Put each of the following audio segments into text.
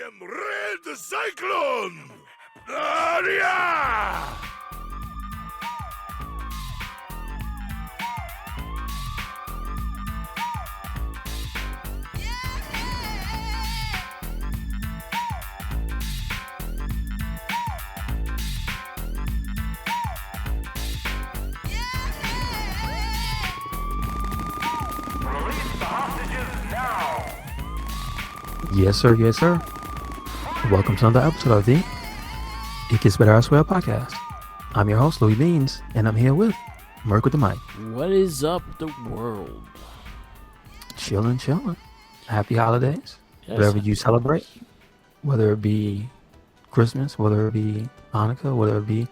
am Red Cyclone! Yeah! Yes, sir. Yes, sir. Welcome to another episode of the It Gets Better Elsewhere podcast. I'm your host, Louis Beans, and I'm here with Merc with the mic. What is up, the world? Chilling. Happy holidays. Yes. Whatever you celebrate, whether it be Christmas, whether it be Hanukkah, whether it be,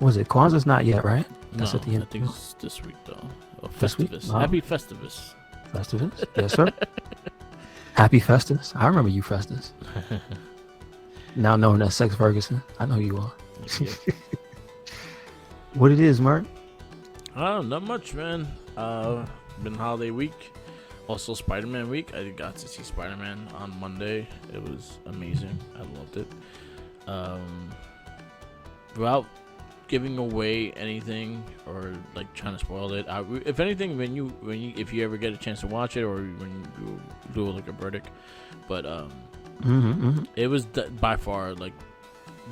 what is it? Kwanzaa's not yet, right? That's No, at the end. I think it's this week, though. Oh, This week? Festivus. Oh. Happy Festivus. Festivus. Yes, sir. Happy Festus. I remember you, Festus. Now known as Sex Ferguson. I know you are. Yeah. What it is, Merc? Not much, man. Been holiday week. Also Spider-Man week. I got to see Spider-Man on Monday. It was amazing. I loved it. Without giving away anything or like trying to spoil it, if anything, if you ever get a chance to watch it or when you do like a verdict, but it was by far like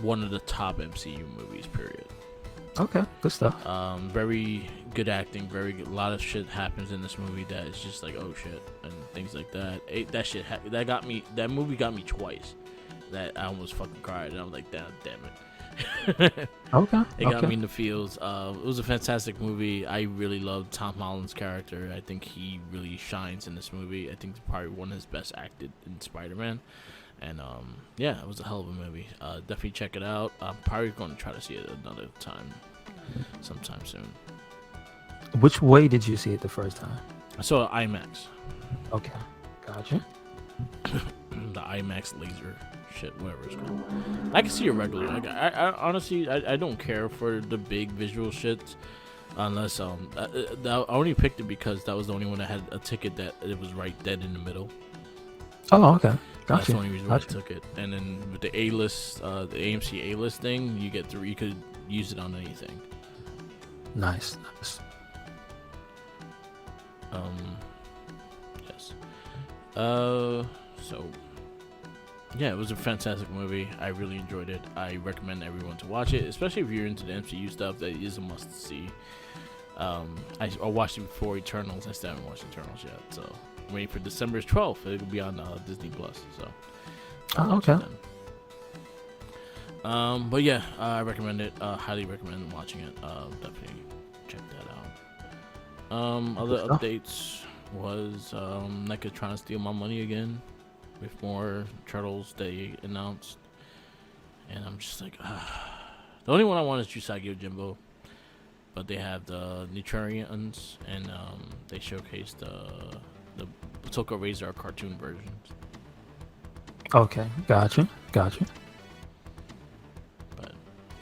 one of the top MCU movies, period. Okay, good stuff. Very good acting, very good. A lot of shit happens in this movie that is just like, oh shit, and things like that. That movie got me twice. That I almost fucking cried, and I was like, damn it. Okay. It got me in the feels. It was a fantastic movie. I really loved Tom Holland's character. I think he really shines in this movie. I think it's probably one of his best acted in Spider-Man. And yeah, it was a hell of a movie. Definitely check it out. I'm probably going to try to see it another time, sometime soon. Which way did you see it the first time? I saw it IMAX. Okay, gotcha. The IMAX laser shit, whatever it's called. I can see it regularly. I honestly, I don't care for the big visual shit, unless I only picked it because that was the only one that had a ticket that it was right dead in the middle. Oh, okay. That's Gotcha. the only reason why I took it. And then with the A-list, the AMC A-list thing, you could use it on anything. Nice. Yes. So yeah, it was a fantastic movie. I really enjoyed it. I recommend everyone to watch it, especially if you're into the MCU stuff. That is a must see. I watched it before Eternals. I still haven't watched Eternals yet, so I'm waiting for December 12th. It'll be on Disney Plus. So. Okay. But yeah, I recommend it. Highly recommend watching it. Definitely check that out. Other updates was NECA trying to steal my money again with more turtles they announced, and I'm just like, the only one I want is Usagi Yojimbo, but they have the Neutrinos, and they showcased the Toko Razor cartoon versions. Okay, gotcha. But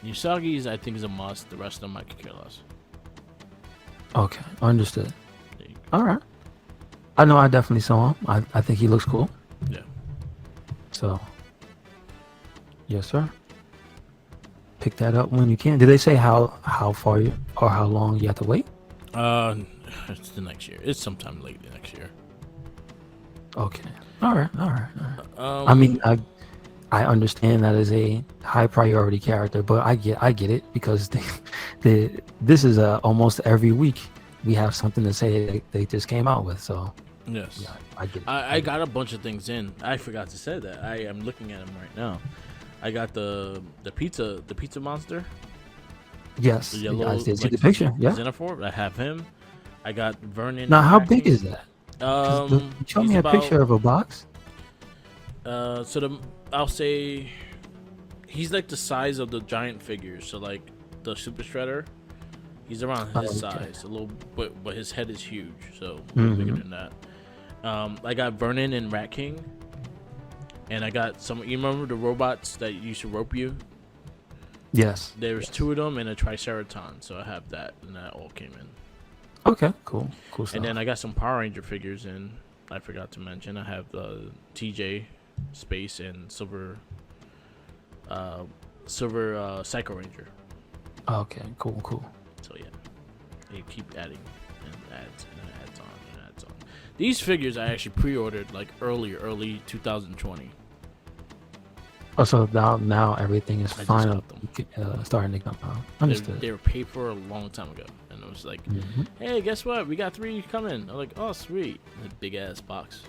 Usagi's, I think, is a must. The rest of them I could care less. Okay, understood. All right. I know I definitely saw him. I think he looks cool. Yeah. So, yes, sir. Pick that up when you can. Did they say how far you or how long you have to wait? It's the next year. It's sometime late the next year. Okay. All right. I mean, I understand that is a high priority character, but I get it because this is almost every week we have something to say they just came out with. So yes, yeah, I get it. I got a bunch of things in. I forgot to say that. I am looking at them right now. I got the pizza monster. Yes, The yellow, I did see the picture. Yeah. Xenophore. I have him. I got Vernon. Now, how big is that? Show me a about, picture of a box. I'll say he's like the size of the giant figures. So like the Super Shredder, he's around his size a little, but his head is huge, so bigger than that. I got Vernon and Rat King, and I got some. You remember the robots that used to rope you? Yes. There's two of them and a Triceratops, so I have that, and that all came in. Okay, cool stuff. And then I got some Power Ranger figures in. I forgot to mention I have TJ Space, and Silver Psycho Ranger. Okay, cool. So yeah, they keep adding and adds and adds on. These figures I actually pre-ordered like early 2020. Oh, so now everything is I just finally got them. starting to come out. Understood. They were paid for a long time ago, and it was like, hey, guess what? We got 3 coming. I'm like, oh, sweet. A big ass box.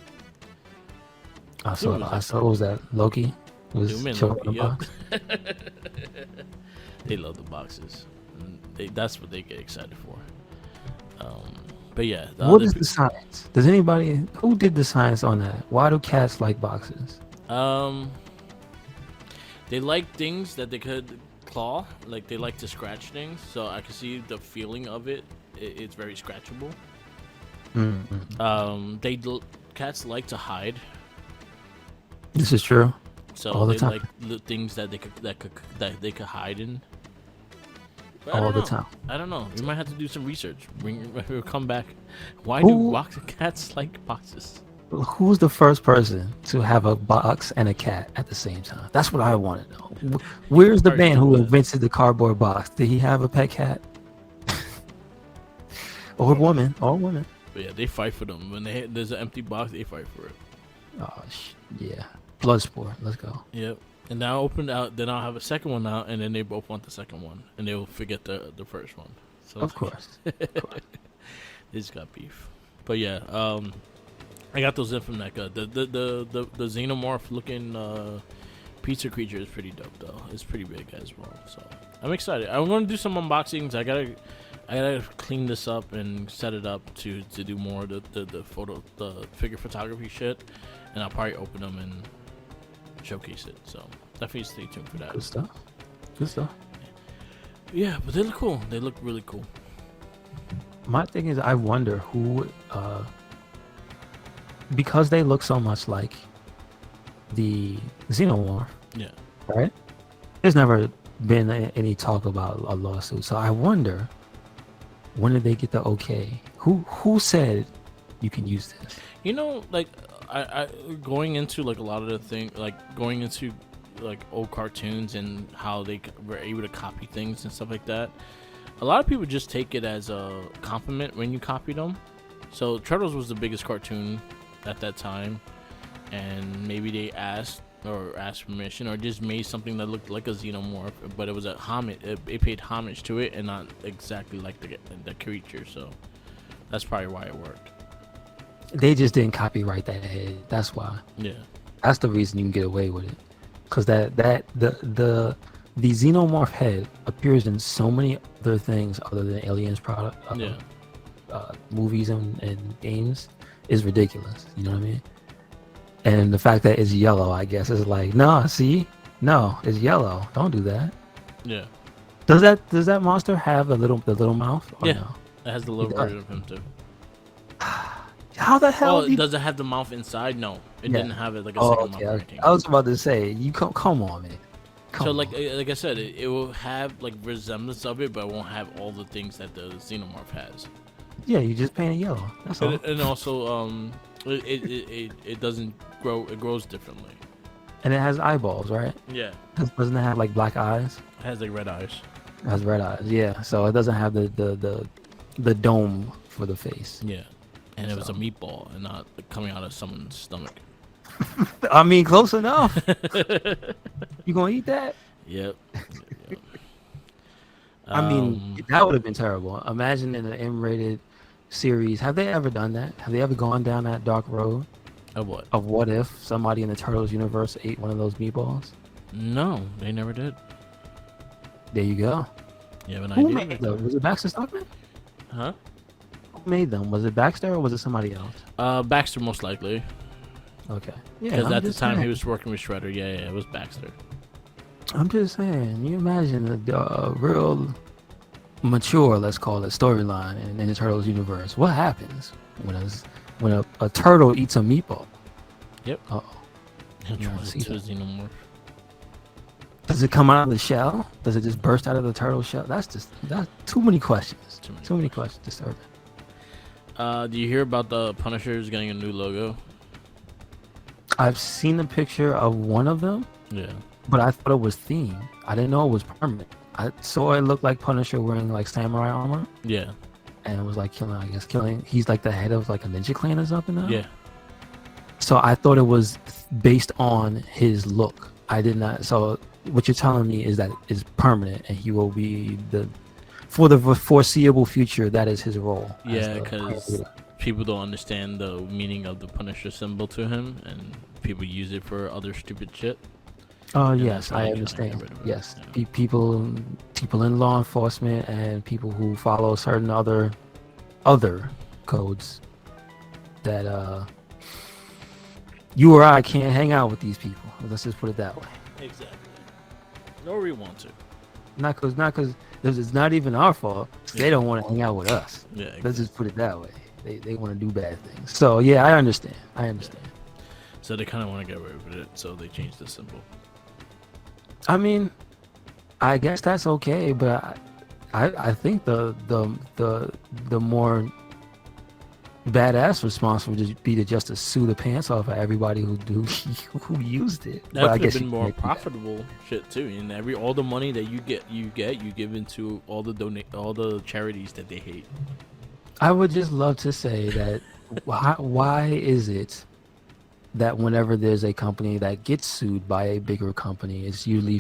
I saw. What was that? Loki was showing the Loki, box. They love the boxes. That's what they get excited for. But yeah. What is the science? Does anybody who did the science on that? Why do cats like boxes? They like things that they could claw. Like they like to scratch things. So I can see the feeling of it. It's very scratchable. Cats like to hide. This is true. So all the they time. like the things that they could hide in. But All the time. I don't know. We might have to do some research. We'll come back. Why do cats like boxes? Who's the first person to have a box and a cat at the same time? That's what I want to know. Where's the man who invented the cardboard box? Did he have a pet cat? or woman? But yeah, they fight for them. When there's an empty box, they fight for it. Oh, yeah. Bloodsport. Let's go. Yep. And now open out. Then I'll have a second one out, and then they both want the second one, and they'll forget the first one. So Of course. They just got beef. But yeah, I got those in from NECA. The xenomorph looking pizza creature is pretty dope though. It's pretty big as well. So I'm excited. I'm gonna do some unboxings. I gotta clean this up and set it up to do more of the figure photography shit, and I'll probably open them and showcase it. So definitely stay tuned for that. Good stuff. Yeah, but they look cool. They look really cool. My thing is, I wonder who, because they look so much like the Xenomorph. Yeah. Right. There's never been any talk about a lawsuit, so I wonder when did they get the okay? Who said you can use this? You know, like I going into like a lot of the thing, like going into like old cartoons and how they were able to copy things and stuff like that. A lot of people just take it as a compliment when you copy them. So Turtles was the biggest cartoon at that time, and maybe they asked permission or just made something that looked like a xenomorph, but it was a homage. It paid homage to it and not exactly like the creature. So that's probably why it worked. They just didn't copyright that head. That's why. Yeah. That's the reason you can get away with it, because the xenomorph head appears in so many other things other than Aliens product. Movies and games is ridiculous. You know what I mean? And the fact that it's yellow, I guess, is like, no, it's yellow. Don't do that. Yeah. Does that monster have the little mouth? Or Yeah. No? It has the little version of him too. How the hell? Oh, does it have the mouth inside? No, it didn't have it like a second mouth. Okay. I was about to say, you come on, man. So like I said, it will have like resemblance of it, but it won't have all the things that the xenomorph has. Yeah, you just paint it yellow. That's all. And also, it doesn't grow. It grows differently. And it has eyeballs, right? Yeah. Doesn't it have like black eyes? It has like red eyes. It has red eyes. Yeah. So it doesn't have the dome for the face. Yeah. And it was a meatball and not coming out of someone's stomach. I mean, close enough. You gonna eat that? Yep. I mean, that would have been terrible. Imagine in an M-rated series. Have they ever done that? Have they ever gone down that dark road? Of what? Of what if somebody in the Turtles universe ate one of those meatballs? No, they never did. There you go. You have an Who idea? made them? Was it Baxter Stockman? Huh? Who made them? Was it Baxter or was it somebody else? Baxter most likely. Okay. Yeah. Because at the time he was working with Shredder. Yeah, it was Baxter. I'm just saying. You imagine a real mature, let's call it, storyline in the Turtles universe. What happens when a turtle eats a meatball? Yep. Uh-oh. He'll turn into a xenomorph. Does it come out of the shell? Does it just burst out of the turtle shell? That's too many questions. Too many questions. Disturbing. Do you hear about the Punishers getting a new logo? I've seen a picture of one of them, Yeah. but I thought it was themed. I didn't know it was permanent. I saw it looked like Punisher wearing like samurai armor, Yeah. and it was like killing. He's like the head of like a ninja clan or something now. Yeah. So I thought it was based on his look. I did not. So what you're telling me is that is permanent, and he will be for the foreseeable future. That is his role. Yeah, because people don't understand the meaning of the Punisher symbol to him, and people use it for other stupid shit. Oh yes, I understand. Yes, yeah. people in law enforcement and people who follow certain other codes that you or I can't hang out with these people. Let's just put it that way. Exactly. Nor we want to. Not because it's not even our fault. They don't want to hang out with us. Yeah. Exactly. Let's just put it that way. They want to do bad things. So yeah, I understand. Yeah. So they kind of want to get away with it, so they changed the symbol. I mean, I guess that's okay, but I think the more badass response would just be to just sue the pants off of everybody who used it. That would have been more profitable shit too. And all the money that you give into all the charities that they hate. I would just love to say that why is it that whenever there's a company that gets sued by a bigger company, it's usually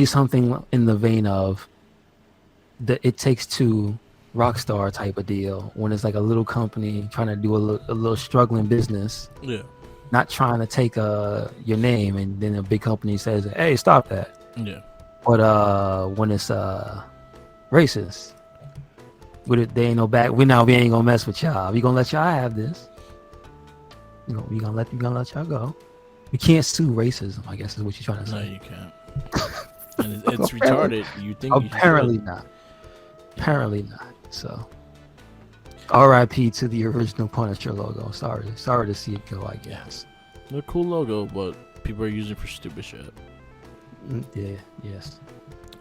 something in the vein of the It Takes Two Rockstar type of deal, when it's like a little company trying to do a little struggling business, not trying to take your name, and then a big company says, hey, stop that. But when it's racist, they ain't no back, we ain't gonna mess with y'all, we gonna let y'all have this. We gonna let y'all go. We can't sue racism, I guess is what you're trying to say. No, you can't. And it's retarded. You think apparently not. Apparently not. So, R.I.P. to the original Punisher logo. Sorry to see it go, I guess. A cool logo, but people are using it for stupid shit. Yeah. Yes.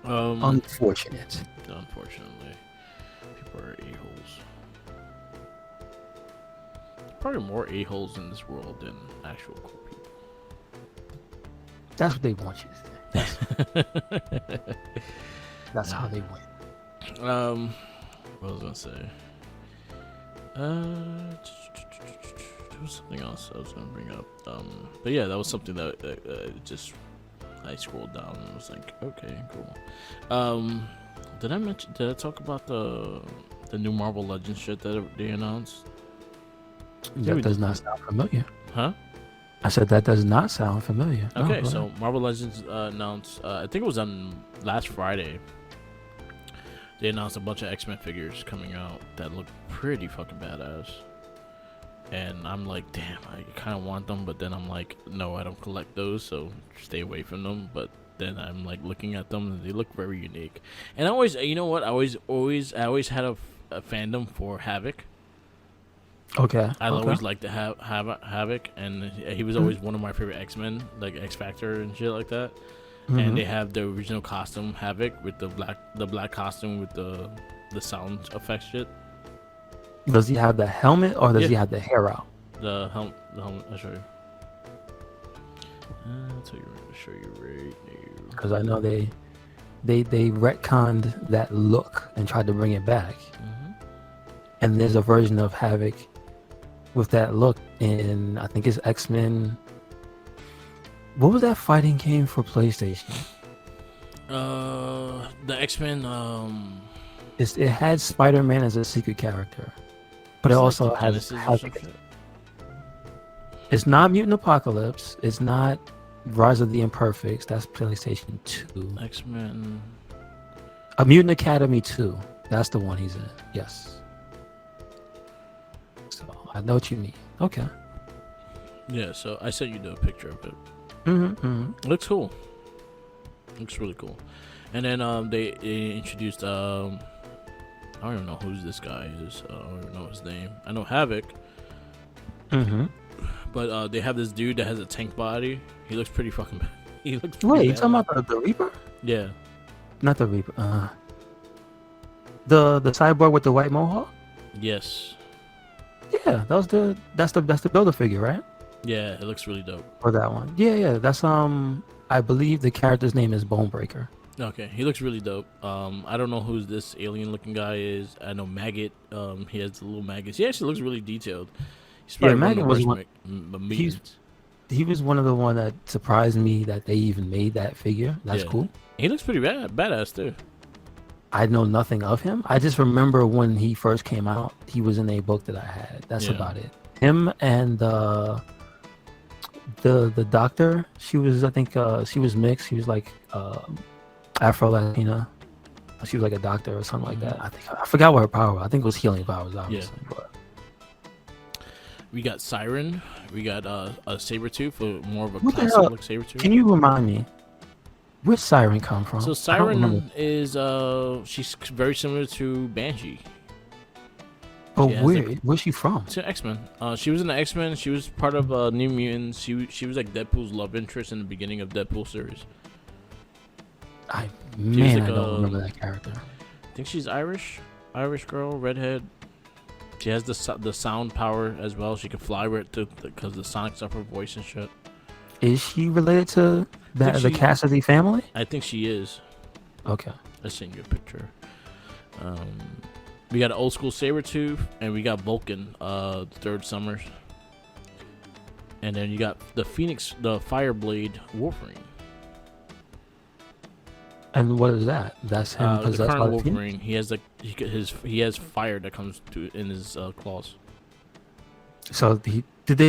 Unfortunate. Unfortunately, people are a-holes. Probably more a-holes in this world than actual cool people. That's what they want you to think. That's how they win. What was I gonna say? There was something else I was gonna bring up. But yeah, that was something that just I scrolled down and was like, okay, cool. Did I talk about the new Marvel Legends shit that they announced? That does not sound familiar. Huh? I said that does not sound familiar. Okay, so Marvel Legends announced, I think it was on last Friday. They announced a bunch of X-Men figures coming out that look pretty fucking badass. And I'm like, damn, I kind of want them, but then I'm like, no, I don't collect those, so stay away from them. But then I'm like looking at them, and they look very unique. And I always, you know what? I always had a fandom for Havoc. Okay. I always liked to have Havoc, and he was always one of my favorite X-Men, like X Factor and shit like that. And they have the original costume Havoc with the black costume with the sound effect shit. Does he have the helmet or does he have the hair out? The helmet. I'll show you. I'll show you right now. Because I know they retconned that look and tried to bring it back. And there's a version of Havoc with that look in, I think it's X-Men. What was that fighting game for PlayStation? The X-Men. It had Spider-Man as a secret character, but it also has Havoc. It's not Mutant Apocalypse. It's not Rise of the Imperfects. That's PlayStation 2. X-Men. A Mutant Academy 2. That's the one he's in. Yes. So I know what you mean. Okay. Yeah. So I sent you the picture of it. Looks cool. Looks really cool. And then they introduced I don't even know who this guy is. I don't even know his name. I know Havoc. But they have this dude that has a tank body. He looks pretty fucking bad. He looks pretty Wait, you bad. talking about the Reaper? Yeah. Not the Reaper. The cyborg with the white mohawk? Yes. Yeah, that's the Builder figure, right? Yeah, it looks really dope. For that one. Yeah. That's I believe the character's name is Bonebreaker. Okay, he looks really dope. I don't know who this alien-looking guy is. I know Maggot. He has the little maggots. He actually looks really detailed. He's probably Maggot was one. mutants. He was one of the one that surprised me that they even made that figure. That's cool. He looks pretty badass too. I know nothing of him. I just remember when he first came out, he was in a book that I had. That's about it. Him and the doctor. She was, I think, she was mixed. She was like Afro Latina. She was like a doctor or something like that. I forgot what her power was. I think it was healing powers, obviously. Yeah. But we got Siren. We got a Sabretooth, more of a what classic look Sabretooth. Can you remind me? Where's Siren come from? So Siren is she's very similar to Banshee. Oh, where's she from? To X-Men. She was in the X-Men. She was part of New Mutants. She was like Deadpool's love interest in the beginning of Deadpool series. I like don't remember that character. I think she's Irish girl, redhead. She has the sound power as well. She can fly with it because the sonics up her voice and shit. Is she related to the Cassidy family? I think she is. Okay. I'll send you a picture. We got an old school Sabretooth, and we got Vulcan, the Third Summers. And then you got the Phoenix, the Fireblade Wolverine. And what is that? That's him The current Wolverine. He has he has fire that comes in his claws. So does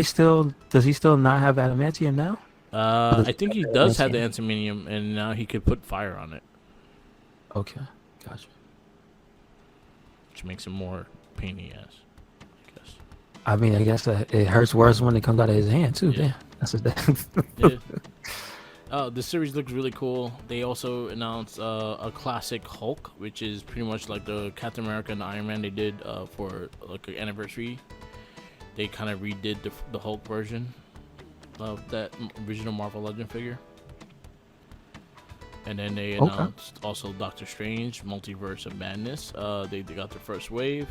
he still not have adamantium now? I think he does have the antimonium, and now he could put fire on it. Okay, gotcha. Which makes him more pain in the ass, I guess. I mean, I guess it hurts worse when it comes out of his hand too. Yeah. Damn, Oh, the series looks really cool. They also announced a classic Hulk, which is pretty much like the Captain America and Iron Man they did for like an anniversary. They kind of redid the Hulk version of that original Marvel Legend figure. And then they announced also Doctor Strange, Multiverse of Madness. They got their first wave.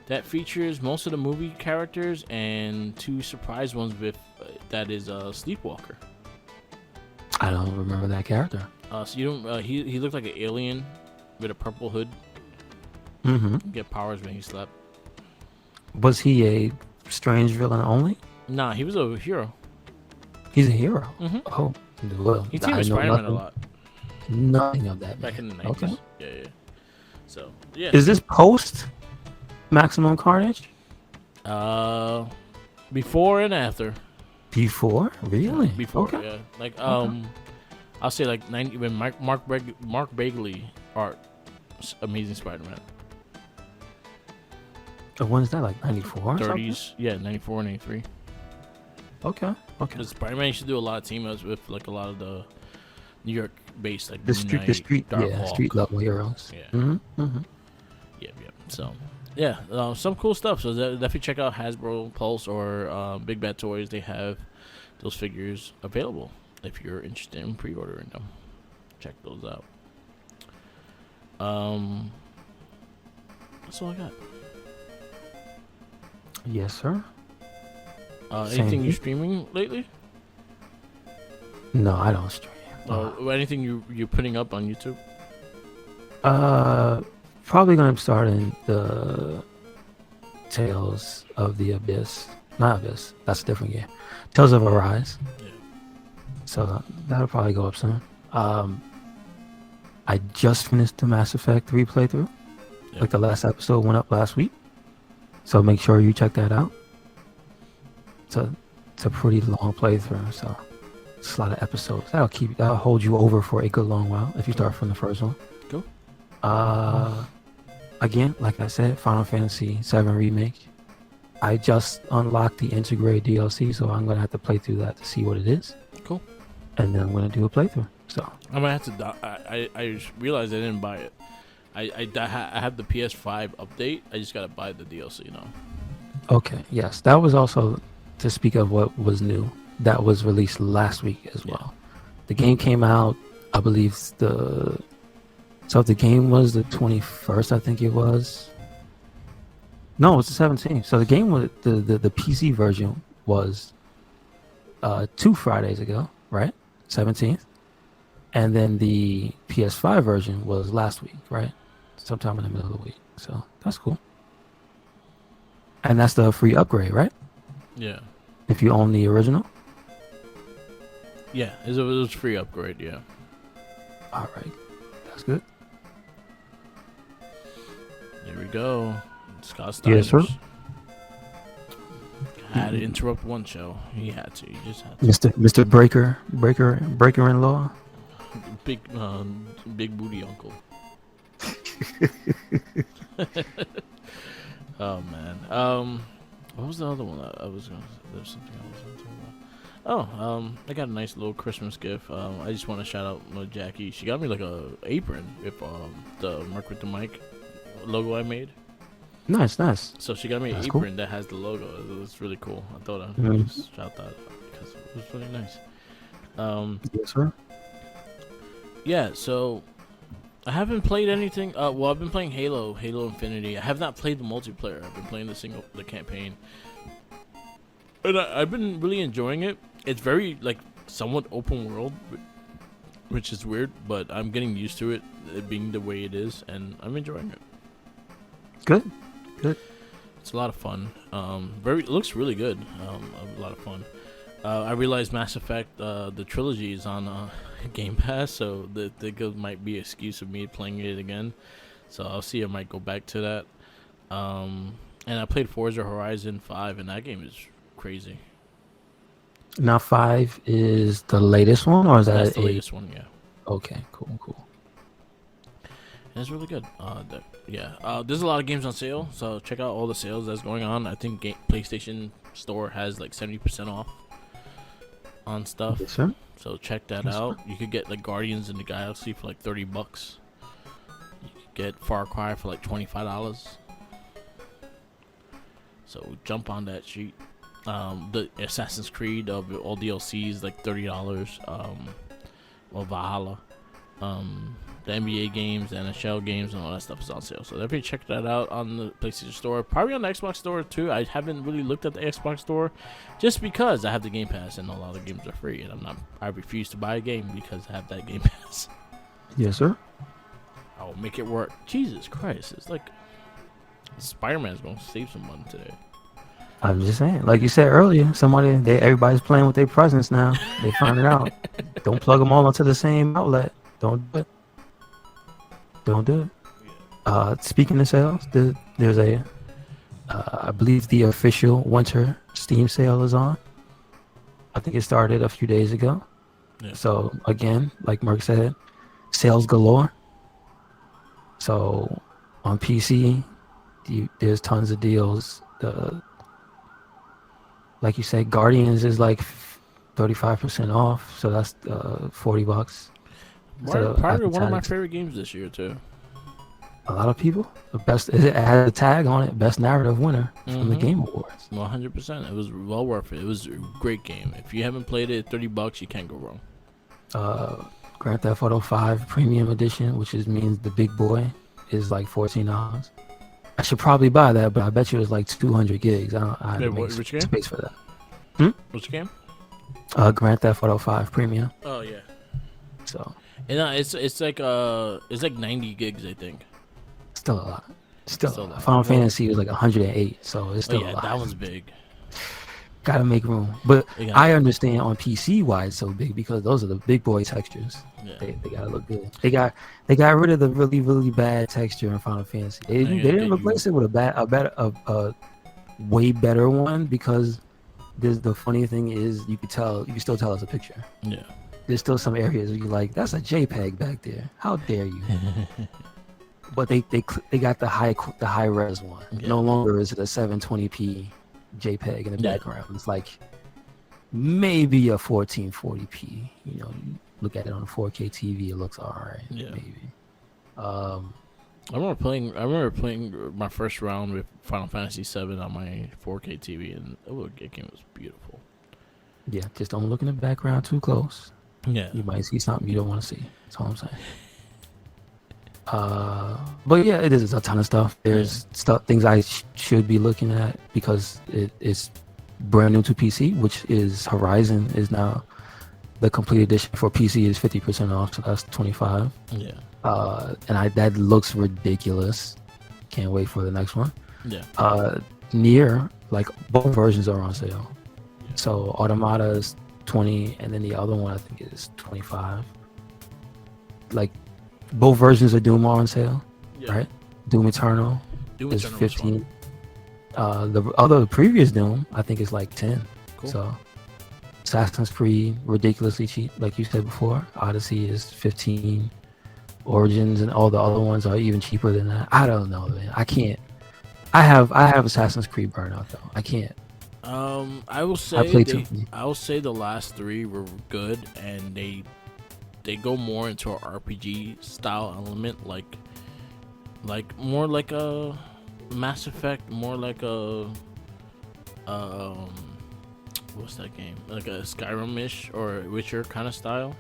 That features most of the movie characters and two surprise ones with that is Sleepwalker. I don't remember that character. So you don't. He looked like an alien with a purple hood. Mm-hmm. Get powers when he slept. Was he a strange villain only? Nah, he was a hero. He's a hero. Mm-hmm. Oh, well, he teamed with Spider-Man a lot. Nothing of that. Back in the 90s. Okay. Yeah. So yeah. Is this post Maximum Carnage? Before and after. Before? Really? Before, okay. Yeah. Like I'll say like 90 when Mark Bagley art Amazing Spider-Man. When's that, like 94? 30s, yeah, 94, 93. Okay. Because Spider-Man used to do a lot of team ups with like a lot of the New York-based like the street level heroes. Yeah. Mm-hmm. Mm-hmm. Yeah. So yeah, some cool stuff. So definitely check out Hasbro Pulse or Big Bad Toys. They have those figures available if you're interested in pre-ordering them. Check those out. That's all I got. Yes, sir. Anything you streaming lately? No, I don't stream. Anything you're putting up on YouTube? Probably gonna start in the Tales of the Abyss. Not Abyss. That's a different game. Tales of Arise. Yeah. So that'll probably go up soon. I just finished the Mass Effect 3 playthrough. Yep. Like the last episode went up last week. So make sure you check that out. It's a pretty long playthrough, so it's a lot of episodes. That'll hold you over for a good long while if you start from the first one. Cool. Again, like I said, Final Fantasy VII Remake. I just unlocked the integrated DLC, so I'm gonna have to play through that to see what it is. Cool. And then I'm gonna do a playthrough. So I'm gonna have to. I realized I didn't buy it. I have the PS5 update. I just gotta buy the DLC now. Okay. Yes, that was also to speak of what was new. That was released last week as well. The game came out, I believe So the game was the 21st, I think it was. No, it was the 17th. So the game was the PC version was 2 Fridays ago, right? 17th. And then the PS5 version was last week, right? Sometime in the middle of the week. So that's cool. And that's the free upgrade, right? Yeah. If you own the original? Yeah, it was free upgrade, yeah. All right. That's good. There we go. Scott Yes, sir. Had to interrupt one show. He had to. He just had to. Mr. Breaker in law. Big booty uncle. Oh man. What was the other one? I was gonna. There's something I was gonna talk about. Oh, I got a nice little Christmas gift. I just want to shout out Jackie. She got me like a apron with the Mark with the Mic logo I made. Nice. So she got me an That's apron cool. that has the logo. It was really cool. I thought I'd just shout that out because it was really nice. Yes, sir. Yeah, so I haven't played anything. Well, I've been playing Halo Infinity. I have not played the multiplayer. I've been playing the campaign, and I've been really enjoying it. It's very like somewhat open world, which is weird, but I'm getting used to it being the way it is, and I'm enjoying it. Good. It's a lot of fun. It looks really good. A lot of fun. I realized Mass Effect, the trilogy is on Game Pass, so that might be an excuse of me playing it again. So I'll see. I might go back to that. And I played Forza Horizon 5, and that game is crazy. Now 5 is the latest one, or is that That's the latest one? Yeah. Okay, cool. And it's really good. There's a lot of games on sale, so check out all the sales that's going on. I think PlayStation Store has like 70% off on stuff. Yes, sir. So check that out. You could get like Guardians in the Galaxy for like $30. You could get Far Cry for like $25. So jump on that sheet. The Assassin's Creed of all DLCs like $30. Or Valhalla. The NBA games, the NHL games, and all that stuff is on sale. So definitely check that out on the PlayStation Store. Probably on the Xbox Store too. I haven't really looked at the Xbox Store just because I have the Game Pass and a lot of games are free, and I refuse to buy a game because I have that Game Pass. Yes, sir. I will make it work. Jesus Christ, it's like Spider-Man's gonna save some money today. I'm just saying, like you said earlier, everybody's playing with their presents now. They find it out. Don't plug them all into the same outlet. Don't do it. Speaking of sales, there's I believe the official winter Steam sale is on. I think it started a few days ago. Yeah. So again, like Mark said, sales galore. So on PC, there's tons of deals. Like you said, Guardians is like 35% off, so that's $40. Probably one of my favorite games this year too. A lot of people. It had a tag on it, best narrative winner from the Game Awards. 100%. It was well worth it. It was a great game. If you haven't played it, $30, you can't go wrong. Grand Theft Auto 5 Premium Edition, which means the big boy, is like $14. I should probably buy that, but I bet you it's like 200 gigs. I have which game? Space for that. Which game? Grand Theft Auto 5 Premium. Oh yeah. So. And it's like 90 gigs, I think. Still a lot. Still a lot. Final Fantasy was like 108, so it's still a lot. That one's big. Gotta make room. But I understand on PC why it's so big, because those are the big boy textures. Yeah. They gotta look good. They got rid of the really, really bad texture in Final Fantasy. They didn't replace it with a way better one, because the funny thing is you can still tell it's a picture. Yeah. There's still some areas where you're like, that's a JPEG back there. How dare you? But they got the high res one. Yeah. No longer is it a 720p JPEG in the background. It's like maybe a 1440p. You look at it on a 4K TV, it looks alright. Yeah. Maybe. I remember playing my first round with Final Fantasy 7 on my 4K TV, and that game was beautiful. Yeah, just don't look in the background too close. Yeah. You might see something you don't want to see. That's all I'm saying. But yeah, it is a ton of stuff. There's things I should be looking at because it's brand new to PC, which is Horizon is now the complete edition for PC is 50% off, so that's 25. Yeah. And that looks ridiculous. Can't wait for the next one. Yeah. Near, like both versions are on sale. Yeah. So Automata is 20, and then the other one I think is 25. Like both versions of Doom are on sale, right? Doom Eternal is 15. The previous Doom I think is like 10. Cool. So Assassin's Creed ridiculously cheap, like you said before. Odyssey is 15. Origins and all the other ones are even cheaper than that. I don't know, man. I can't. I have Assassin's Creed Burnout though. I can't. I will say the last 3 were good, and they go more into an RPG style element, like more like a Mass Effect, more like a what's that game? Like a Skyrim-ish or Witcher kind of style.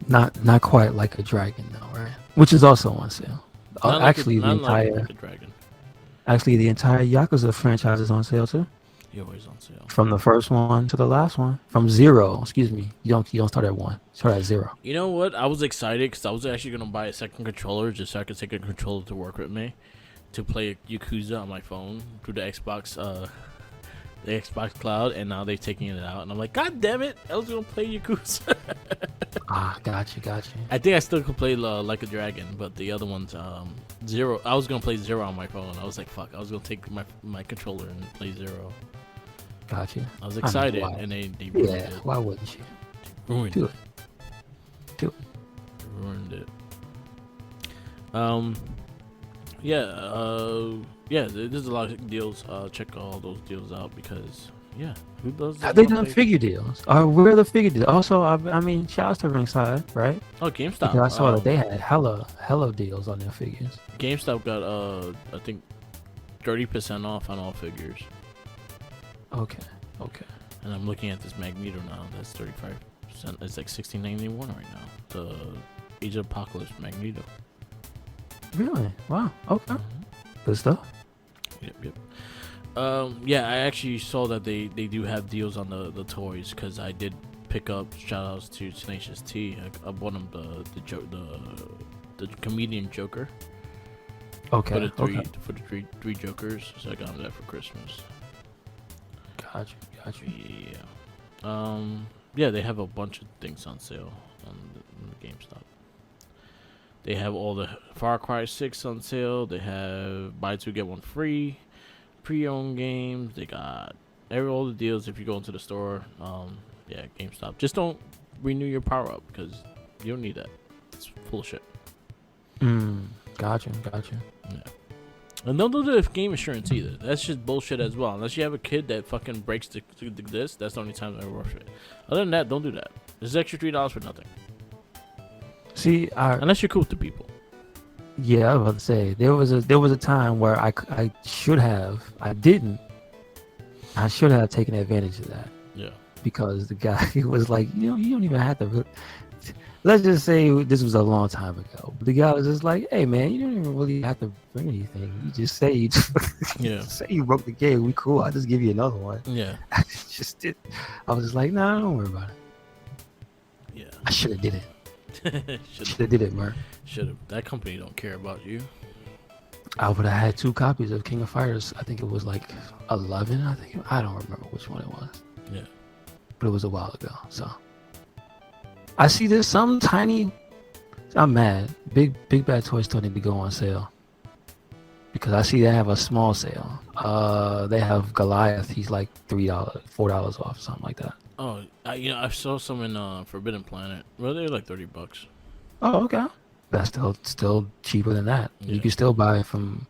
Not quite like a Dragon though, right? Which is also on sale. Actually, the entire Yakuza franchise is on sale too. You're always on sale. From the first one to the last one. From 0, excuse me. You don't start at 1. Start at 0. You know what? I was excited because I was actually gonna buy a second controller just so I could take a controller to work with me to play Yakuza on my phone through the Xbox Cloud, and now they're taking it out, and I'm like, God damn it! I was gonna play Yakuza. Got you. I think I still could play Like a Dragon, but the other one's 0. I was gonna play 0 on my phone. I was like, fuck! I was gonna take my controller and play 0. Got you. I was excited, and they ruined it. Why wouldn't you? Ruined Do it. Do it. Ruined it. There's a lot of deals. Check all those deals out because who does that? Have they done figure deals? Where are the figure deals? Also, I mean, shout out to Ringside, right? Oh, GameStop. Because I saw that they had hella deals on their figures. GameStop got I think 30% off on all figures. Okay. And I'm looking at this Magneto now. That's 35%. It's like $16.91 right now. The Age of Apocalypse Magneto. Really? Wow. Okay. Good stuff. Yep. I actually saw that they do have deals on the toys because I did pick up. Shout outs to Tenacious T. I bought him the comedian Joker. Okay. For the three Jokers, so I got him that for Christmas. Got you. Yeah. They have a bunch of things on sale on the GameStop. They have all the Far Cry 6 on sale. They have buy 2 get 1 free, pre-owned games. They got all the deals if you go into the store. GameStop. Just don't renew your power up because you don't need that. It's full of shit. Gotcha. Yeah. And don't do the game insurance either. That's just bullshit as well. Unless you have a kid that fucking breaks this, that's the only time I worth it. Other than that, don't do that. There's extra $3 for nothing. See, unless you're cool with the people. Yeah, I was about to say there was a time where I should have. I didn't. I should have taken advantage of that. Yeah. Because the guy was like, you don't even have to. Let's just say this was a long time ago. But the guy was just like, hey man, you don't even really have to bring anything. You just say you say you broke the game. We cool. I'll just give you another one. Yeah. I was just like, nah, don't worry about it. Yeah. I should have did it. Should have did it, man. Should have. That company don't care about you. I would have had 2 copies of King of Fighters. I think it was like 11. I don't remember which one it was. Yeah. But it was a while ago. So I see there's some tiny. I'm mad. Big Bad Toy Store need to go on sale because I see they have a small sale. They have Goliath. He's like $3, $4 off, something like that. Oh, I saw some in Forbidden Planet. Well, they're like $30. Oh, okay. That's still cheaper than that. Yeah. You can still buy it from.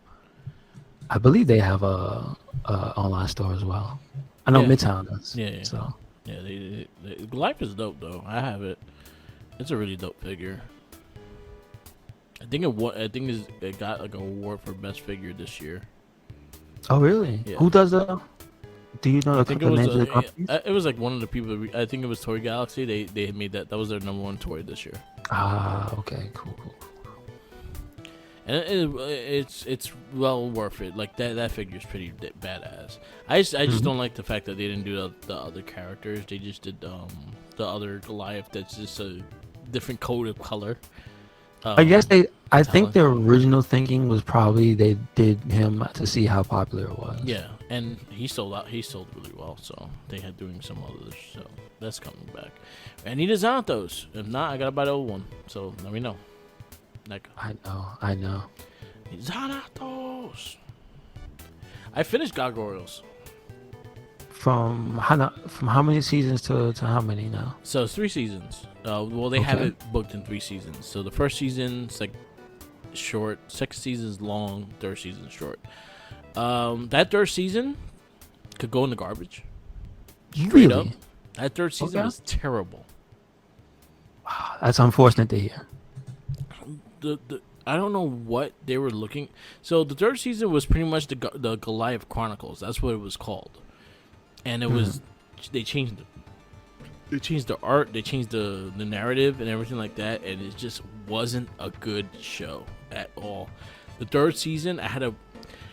I believe they have a online store as well. I know Midtown does. Yeah. So they Life is dope though. I have it. It's a really dope figure. I think it got like an award for best figure this year. Oh really? Yeah. Who does that? Do you know? I think it was like one of the people. I think it was Toy Galaxy. They made that. That was their #1 toy this year. Okay, cool. and it's well worth it. Like that figure's pretty badass. I just don't like the fact that they didn't do the other characters. They just did the other Goliath that's just a different coat of color. I think their original thinking was probably they did him to see how popular it was. Yeah, and he sold out. He sold really well, so they had doing some others. So that's coming back. I need a Xanatos. If not, I gotta buy the old one. So let me know. NECA. I know. Xanatos. I finished Gargoyles. From how many seasons to how many now? So it's 3 seasons. Well, they have it booked in 3 seasons. So the first season's like short, second season's long, third season's short. That third season could go in the garbage. Straight up. That third season was terrible. Wow, that's unfortunate to hear. I don't know what they were looking. So the third season was pretty much the Goliath Chronicles. That's what it was called, and it was they changed the art, they changed the narrative and everything like that, and it just wasn't a good show at all. The third season,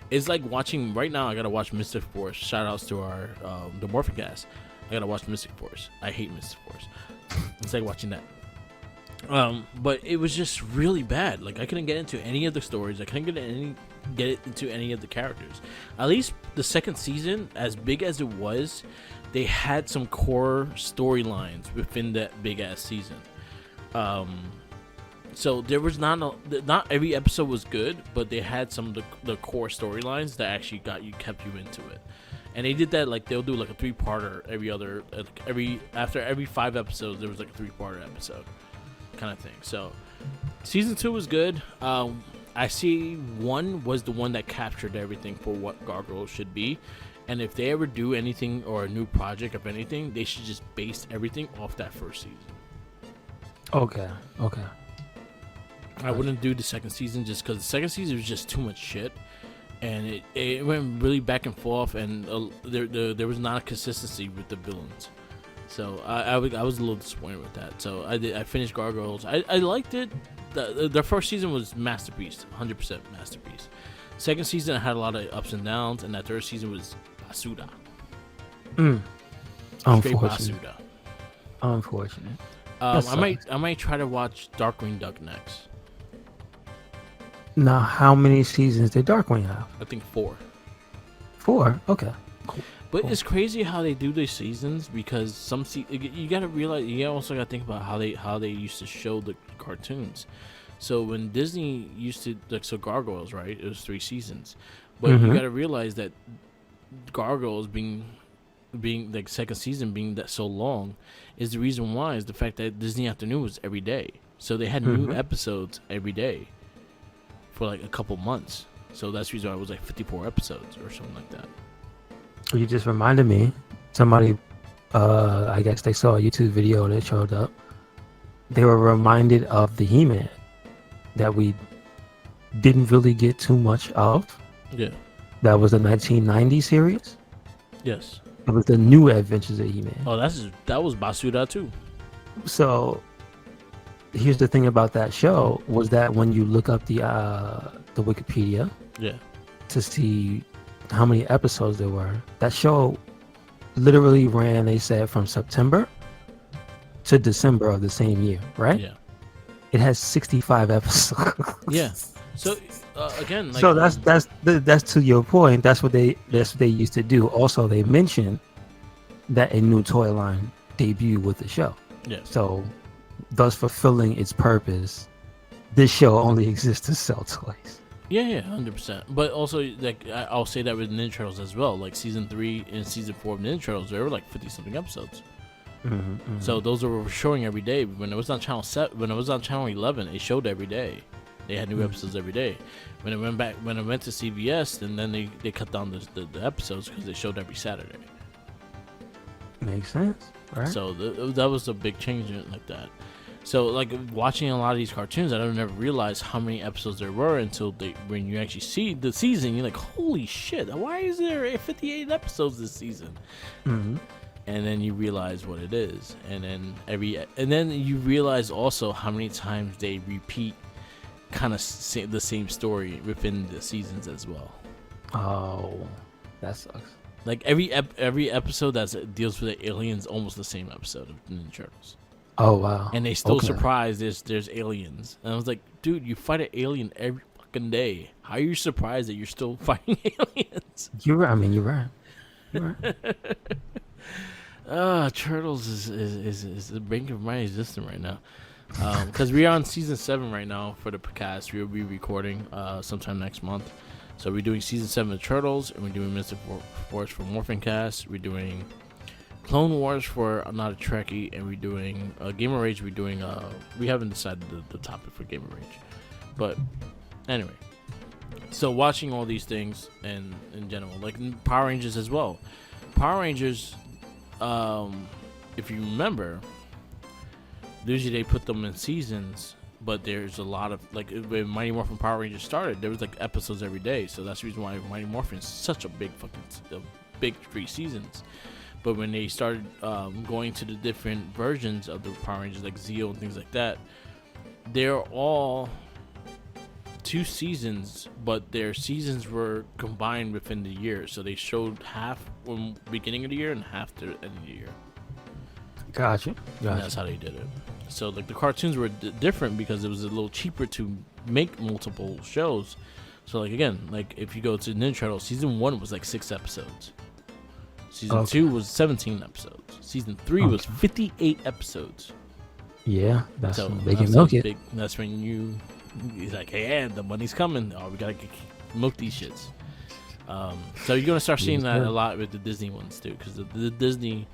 it's like watching right now. I gotta watch Mystic Force. Shout outs to our the Morphin Cast. I gotta watch Mystic Force. I hate Mystic Force. It's like watching that. But it was just really bad. Like I couldn't get into any of the stories. I couldn't get into any of the characters. At least the second season, as big as it was, they had some core storylines within that big ass season. So there was not every episode was good, but they had some of the core storylines that actually kept you into it. And they did that, like they'll do like a 3-parter after every 5 episodes there was like a 3-parter episode kind of thing. So season 2 was good. I see 1 was the one that captured everything for what Gargoyles should be. And if they ever do anything or a new project of anything, they should just base everything off that first season. Okay. I wouldn't do the second season just because the second season was just too much shit. And it went really back and forth, and there was not a consistency with the villains. So I was a little disappointed with that. So I finished Gargoyles. I liked it. The first season was masterpiece, 100% masterpiece. Second season I had a lot of ups and downs, and that third season was basura. Unfortunate. Unfortunate. I might try to watch Darkwing Duck next. Now, how many seasons did Darkwing have? I think 4. 4? Okay. Cool. But it's crazy how they do their seasons, because you gotta realize, you also gotta think about how they used to show the cartoons. So when Disney used to, like, so Gargoyles, right? It was 3 seasons, but you gotta realize that Gargoyles being like second season being that so long is the reason why is the fact that Disney Afternoon was every day, so they had new episodes every day for like a couple months. So that's the reason why it was like 54 episodes or something like that. You just reminded me, somebody, I guess they saw a YouTube video that showed up. They were reminded of the He-Man that we didn't really get too much of. Yeah. That was the 1990 series. Yes. It was the New Adventures of He-Man. Oh, that was basura too. So here's the thing about that show was that when you look up the Wikipedia, to see how many episodes there were, that show literally ran, they said, from September to December of the same year, right? Yeah. It has 65 episodes. Yeah. So again, like, so that's to your point. That's what they used to do. Also, they mentioned that a new toy line debuted with the show. Yeah. So, thus fulfilling its purpose, this show only exists to sell toys. Yeah, 100%. But also, like, I'll say that with Ninja Turtles as well. Like season 3 and season 4 of Ninja Turtles, there were like 50-something episodes. So those were showing every day. When it was on channel 11, it showed every day. They had new episodes every day. When it went to CBS, and then they cut down the episodes because they showed every Saturday. Makes sense, right? So that was a big change in it like that. So like watching a lot of these cartoons, I never realized how many episodes there were until when you actually see the season, you're like, holy shit! Why is there 58 episodes this season? And then you realize what it is, and then you realize also how many times they repeat kind of the same story within the seasons as well. Oh, that sucks. Like every episode that deals with the aliens, almost the same episode of Ninja Turtles. Oh wow! And they still Okay. surprised there's aliens. And I was like, dude, you fight an alien every fucking day. How are you surprised that you're still fighting aliens? You're right. I mean, you're right. You're right. Turtles is the brink of my existence right now. Because we are on season 7 right now for the podcast. We'll be recording sometime next month. So we're doing season 7 of Turtles, and we're doing Mr. Force for Morphin Cast. We're doing Clone Wars for Not a Trekkie, and we're doing Gamer Rage. We're doing we haven't decided the topic for Gamer Rage, but anyway. So watching all these things and in general, like Power Rangers as well. Power Rangers, if you remember, usually they put them in seasons. But there's a lot of, like, when Mighty Morphin Power Rangers started, there was, like, episodes every day. So that's the reason why Mighty Morphin is such a big 3 seasons. But when they started going to the different versions of the Power Rangers, like Zeo and things like that, they're all 2 seasons, but their seasons were combined within the year. So they showed half from the beginning of the year and half to the end of the year. Gotcha. And that's how they did it. So like the cartoons were different because it was a little cheaper to make multiple shows. So like again, like if you go to Ninja Turtles, season 1 was like 6 episodes. Season 2 was 17 episodes. Season 3 was 58 episodes. Yeah, that's so they can milk it. That's when he's like, hey, the money's coming. Oh, we gotta milk these shits. So you're gonna start seeing that a lot with the Disney ones too, because the Disney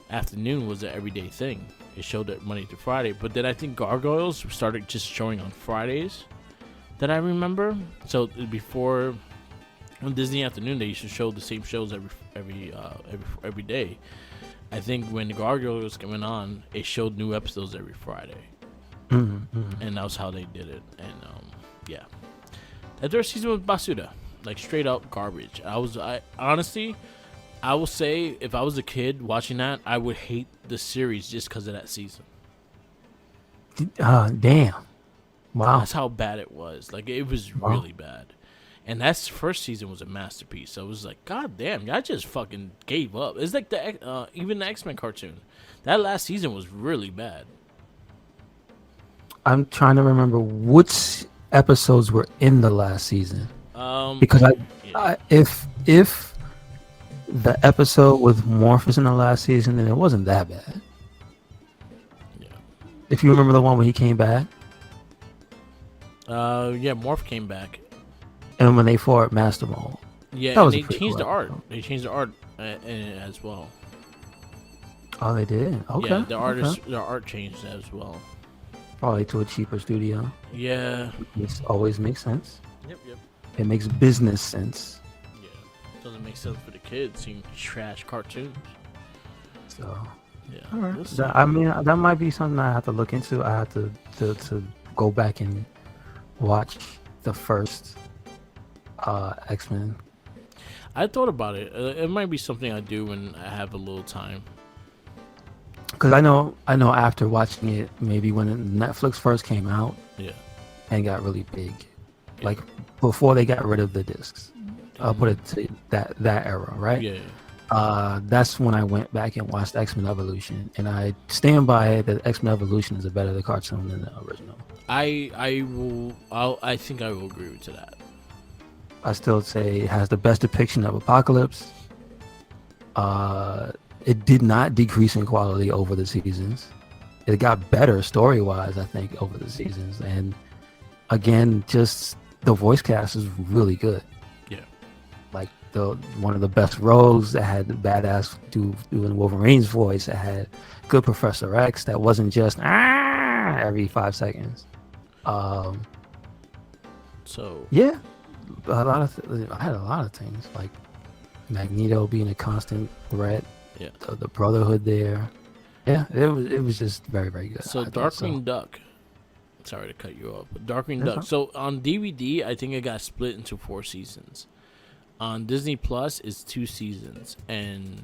afternoon was an everyday thing. It showed it Monday through Friday, but then I think Gargoyles started just showing on Fridays. That I remember. So before on Disney Afternoon, they used to show the same shows every day. I think when the Gargoyles was coming on, it showed new episodes every Friday, and that was how they did it. And yeah, that third season was basura, like straight up garbage. I honestly. I will say, if I was a kid watching that, I would hate the series just because of that season. Damn. Wow. That's how bad it was. Like, it was really bad. And that first season was a masterpiece. So it was like, God damn, I just fucking gave up. It's like even the X-Men cartoon. That last season was really bad. I'm trying to remember which episodes were in the last season. Because if the episode with Morpheus in the last season, and it wasn't that bad. Yeah. If you remember the one when he came back. Yeah, Morph came back. And when they fought Master Mold. Yeah, and they changed the art. They changed the art as well. Oh, they did? Okay. Yeah, the art changed as well. Probably to a cheaper studio. Yeah. This always makes sense. Yep. It makes business sense. Doesn't make sense for the kids seeing trash cartoons. So yeah, all right. That might be something I have to look into. I have to go back and watch the first X-Men. I thought about it. It might be something I do when I have a little time. Because I know after watching it, maybe when Netflix first came out, and got really big, like before they got rid of the discs. I'll put it to that era, right? Yeah. That's when I went back and watched X-Men Evolution, and I stand by it that X-Men Evolution is a better cartoon than the original. I think I will agree to that. I still say it has the best depiction of Apocalypse. It did not decrease in quality over the seasons. It got better story-wise, I think, over the seasons, and again, just the voice cast is really good. Like one of the best roles that had the badass doing Wolverine's voice, that had good Professor X, that wasn't just every 5 seconds. So yeah, I had a lot of things like Magneto being a constant threat. Yeah, the Brotherhood there. Yeah, it was just very, very good. So Darkwing Duck. Sorry to cut you off, but Darkwing Duck. So on DVD, I think it got split into 4 seasons. On Disney Plus is 2 seasons, and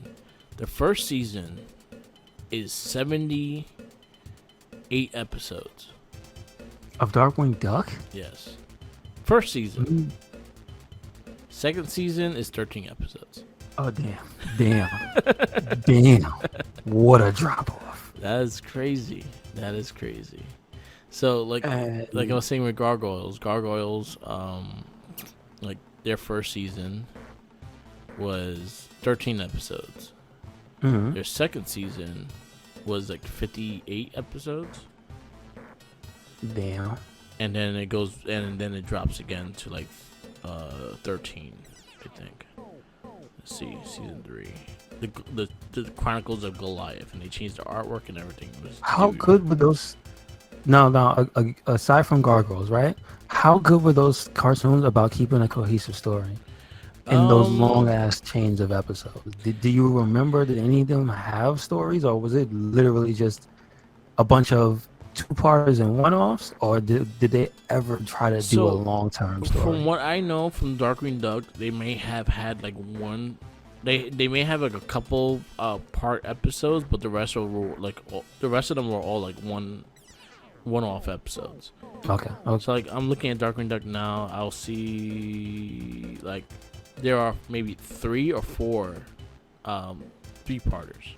the first season is 78 episodes. Of Darkwing Duck? Yes. First season. Mm. Second season is 13 episodes. Oh, damn. Damn. What a drop off. That is crazy. So like I was saying with Gargoyles, like their first season was 13 episodes. Mm-hmm. Their second season was like 58 episodes. Damn. And then it goes, and then it drops again to like 13, I think. Let's see, season 3, the Chronicles of Goliath, and they changed the artwork and everything. It was How good were those? No. Aside from Gargoyles, right? How good were those cartoons about keeping a cohesive story in those long ass chains of episodes? Do you remember? Did any of them have stories, or was it literally just a bunch of two-parters and one-offs, or did they ever try to do a long-term story? From what I know from Darkwing Duck, they may have had like one. They may have like a couple part episodes, but the rest of them were all like one-off episodes. Okay. So like I'm looking at Darkwing Duck now, I'll see like there are maybe 3 or 4 three-parters.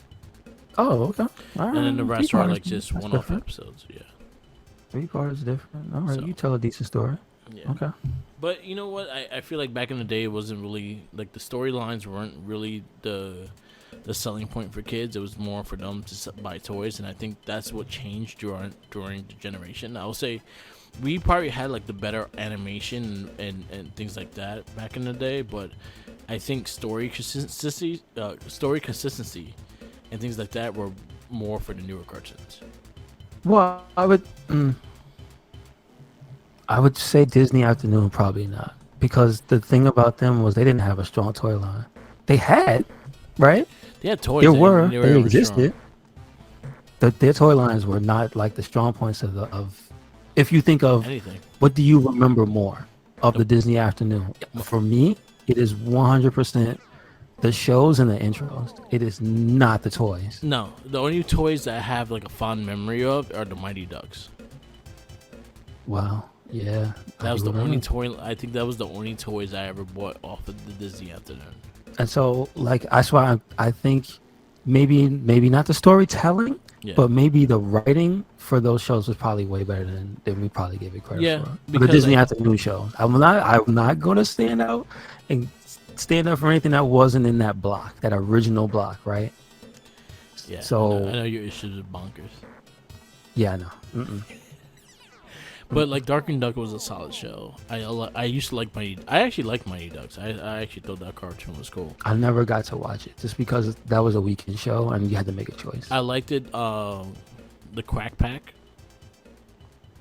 Oh, okay. All right. And then the rest are like just one-off episodes. Yeah. 3 parts different. All right, So- you tell a decent story. Yeah. Okay. But you know what? I feel like back in the day, it wasn't really like the storylines weren't really the selling point for kids. It was more for them to buy toys, and I think that's what changed during the generation. I would say we probably had like the better animation and things like that back in the day, but I think story consistency, and things like that were more for the newer cartoons. Well, I would say Disney Afternoon probably not, because the thing about them was they didn't have a strong toy line. They had, right? They had toys. They existed. Their toy lines were not like the strong points of. If you think of anything, what do you remember more of the Disney Afternoon? For me, it is 100% the shows and the intros. It is not the toys. No, the only toys that I have like a fond memory of are the Mighty Ducks. Wow. Yeah. That was the only toy. I think that was the only toys I ever bought off of the Disney Afternoon. And so, like, that's why I think maybe not the storytelling, but maybe the writing for those shows was probably way better than we probably gave it credit for. For the Disney Afternoon shows, I'm not going to stand out and stand up for anything that wasn't in that block, that original block, right? Yeah. So I know your issues with bonkers. Yeah, I know. But like Darkwing Duck was a solid show. I used to like I actually liked Mighty Ducks. I actually thought that cartoon was cool. I never got to watch it just because that was a weekend show and you had to make a choice. I liked it. The Quack Pack.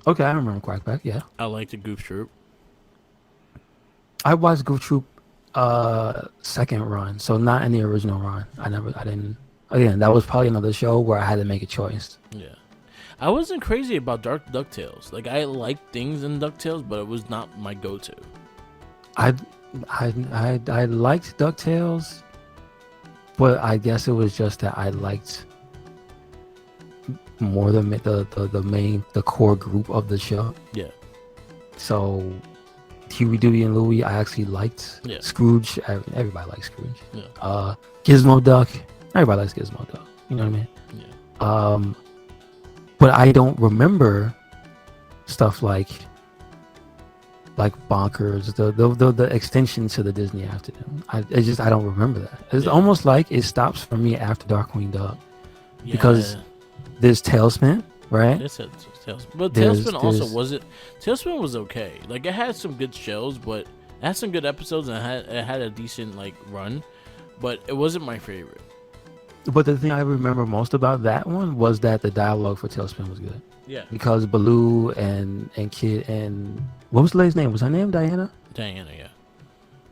Okay, I remember Quack Pack. Yeah. I liked the Goof Troop. I watched Goof Troop second run, so not in the original run. I didn't. Again, that was probably another show where I had to make a choice. Yeah. I wasn't crazy about DuckTales. Like, I liked things in DuckTales, but it was not my go-to. I liked DuckTales, but I guess it was just that I liked more the core group of the show. Yeah. So, Huey, Dewey, and Louie, I actually liked. Yeah. Scrooge, everybody likes Scrooge. Yeah. Gizmo Duck, everybody likes Gizmo Duck. You know what I mean? Yeah. But I don't remember stuff like Bonkers, the extension to the Disney Afternoon. I don't remember that. It's almost like it stops for me after Darkwing Duck, because there's Tailspin, right? It's Tailspin, but Tailspin also wasn't. Tailspin was okay. Like, it had some good shows, but it had some good episodes, and it had a decent like run, but it wasn't my favorite. But the thing I remember most about that one was that the dialogue for Tailspin was good. Yeah. Because Baloo and Kid and what was the lady's name? Was her name Diana? Diana, yeah.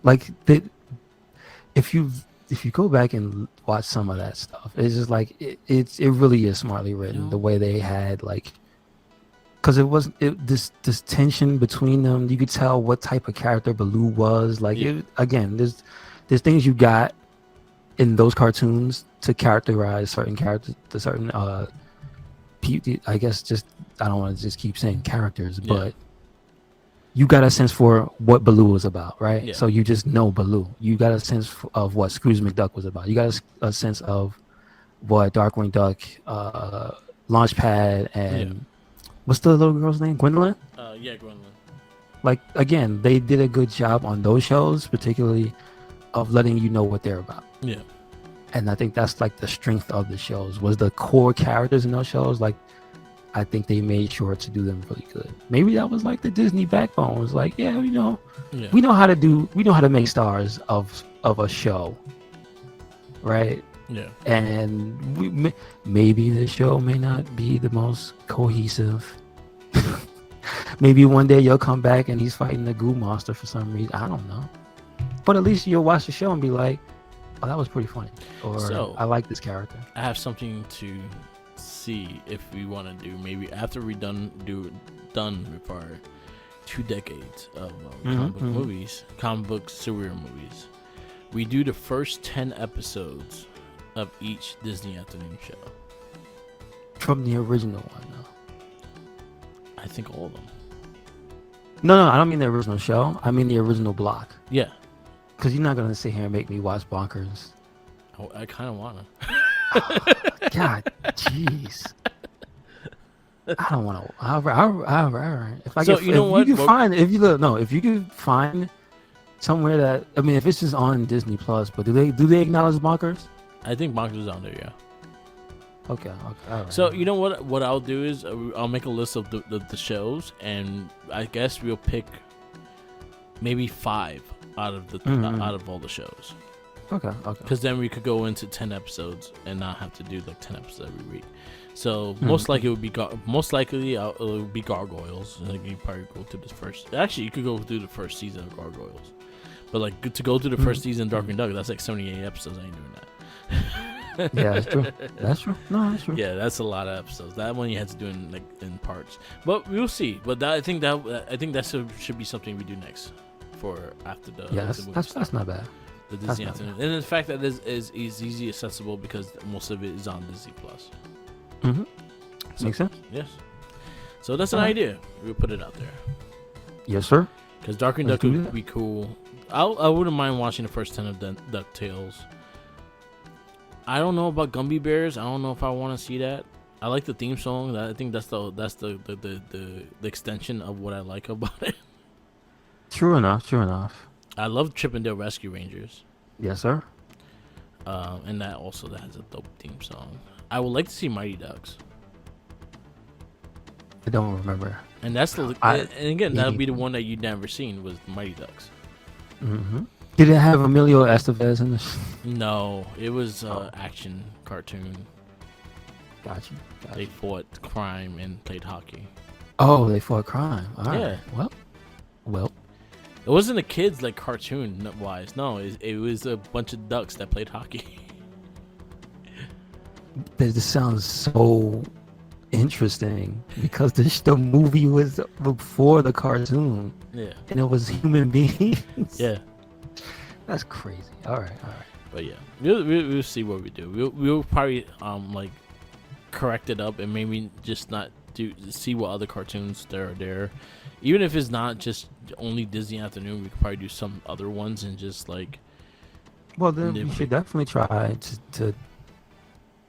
Like, if you go back and watch some of that stuff, it's just like it really is smartly written. The way they had because this tension between them. You could tell what type of character Baloo was. Like, there's things you got in those cartoons to characterize certain characters, I guess just I don't want to just keep saying characters, but you got a sense for what Baloo was about, right? Yeah. So you just know Baloo. You got a sense of what Scrooge McDuck was about. You got a sense of what Darkwing Duck, Launchpad, and what's the little girl's name? Gwendolyn? Gwendolyn. Like, again, they did a good job on those shows, particularly of letting you know what they're about. Yeah. And I think that's like the strength of the shows was the core characters in those shows. Like, I think they made sure to do them really good. Maybe that was like the Disney backbone. It was like, we know how to make stars of a show, right? Yeah. And maybe the show may not be the most cohesive. Maybe one day you'll come back and he's fighting the goo monster for some reason. I don't know. But at least you'll watch the show and be like, oh, that was pretty funny. Or I like this character. I have something to see if we want to do maybe after we done with our 2 decades of comic book movies, comic book superhero movies. We do the first 10 episodes of each Disney afternoon show. From the original one, though. I think all of them. No, I don't mean the original show. I mean the original block. Yeah. Because you're not going to sit here and make me watch Bonkers. Oh, I kind of want to. God, jeez. I don't want to. If I so can, you know what? If you can find somewhere that, I mean, if it's just on Disney Plus, but do they acknowledge Bonkers? I think Bonkers is on there, yeah. Okay. All right. So you know what I'll do is I'll make a list of the shows, and I guess we'll pick maybe 5 out of all the shows. Okay. Because then we could go into 10 episodes and not have to do like 10 episodes every week. So most likely it would be it would be Gargoyles. Like you probably go through this first. Actually, you could go through the first season of Gargoyles, but like to go through the first season of Darkwing Duck, that's like 78 episodes. I ain't doing that. Yeah, that's true. That's true. No, that's true. Yeah, that's a lot of episodes. That one you had to do in parts, but we'll see. But I think that should be something we do next for after the. Yeah, that's not bad. The Disney afternoon, and the fact that it is easy accessible because most of it is on Disney Plus. So, makes sense. Yes. So that's an idea. We'll put it out there. Yes, sir. Because Darkwing Duck would be cool. I wouldn't mind watching the first 10 of DuckTales. I don't know about Gumby Bears. I don't know if I want to see that. I like the theme song. I think that's the extension of what I like about it. True enough. I love Chip and Dale Rescue Rangers. Yes, sir. And that has a dope theme song. I would like to see Mighty Ducks. I don't remember. And and again, that would be the one that you'd never seen was Mighty Ducks. Did it have Emilio Estevez in this? No, it was action cartoon. Gotcha. They fought crime and played hockey. Oh, they fought crime. All right. Yeah. Well. It wasn't a kids like cartoon wise. No, it was a bunch of ducks that played hockey. This sounds so interesting because the movie was before the cartoon. Yeah. And it was human beings. Yeah. That's crazy. All right. But yeah, we'll see what we do. We'll probably like correct it up and maybe just not see what other cartoons there are there. Even if it's not just only Disney Afternoon, we could probably do some other ones and just like. Well, then we should definitely try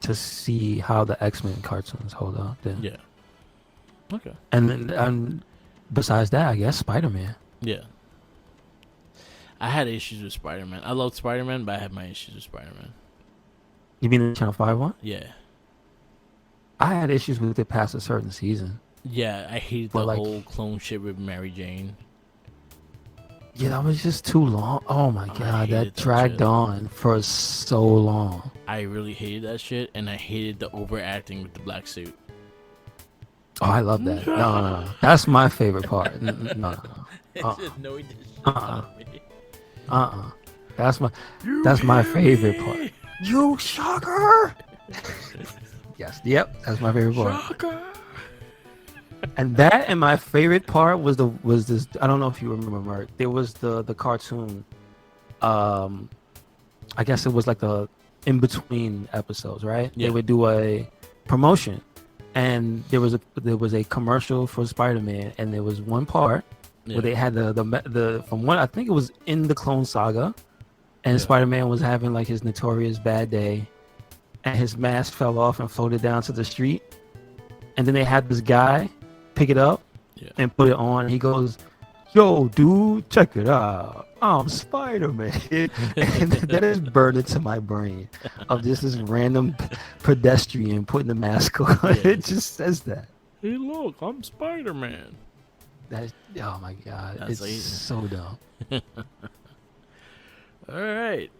to see how the X-Men cartoons hold up. Then. Yeah. Okay. And besides that, I guess Spider-Man. Yeah. I had issues with Spider-Man. I loved Spider-Man, but I had my issues with Spider-Man. You mean the Channel 5 one? Yeah. I had issues with it past a certain season. Yeah, I hated the whole clone shit with Mary Jane. Yeah, that was just too long. Oh my god, that dragged on for so long. I really hated that shit, and I hated the overacting with the black suit. Oh, I love that. No. That's my favorite part. No. No, he didn't. That's my favorite part. You shocker! Yes. Yep. That's my favorite part. Shocker! And my favorite part was this. I don't know if you remember, Mark. There was the cartoon. I guess it was like the in between episodes, right? Yeah. They would do a promotion, and there was a commercial for Spider-Man, and there was one part where they had the from what I think it was in the Clone Saga, and Spider-Man was having like his notorious bad day, and his mask fell off and floated down to the street, and then they had this guy pick it up and put it on, and he goes, "Yo, dude, check it out. I'm Spider-Man." And that is burned into my brain of just this random pedestrian putting the mask on. It just says that. Hey, look, I'm Spider-Man. That's, oh my God. That's it's so dumb. All right.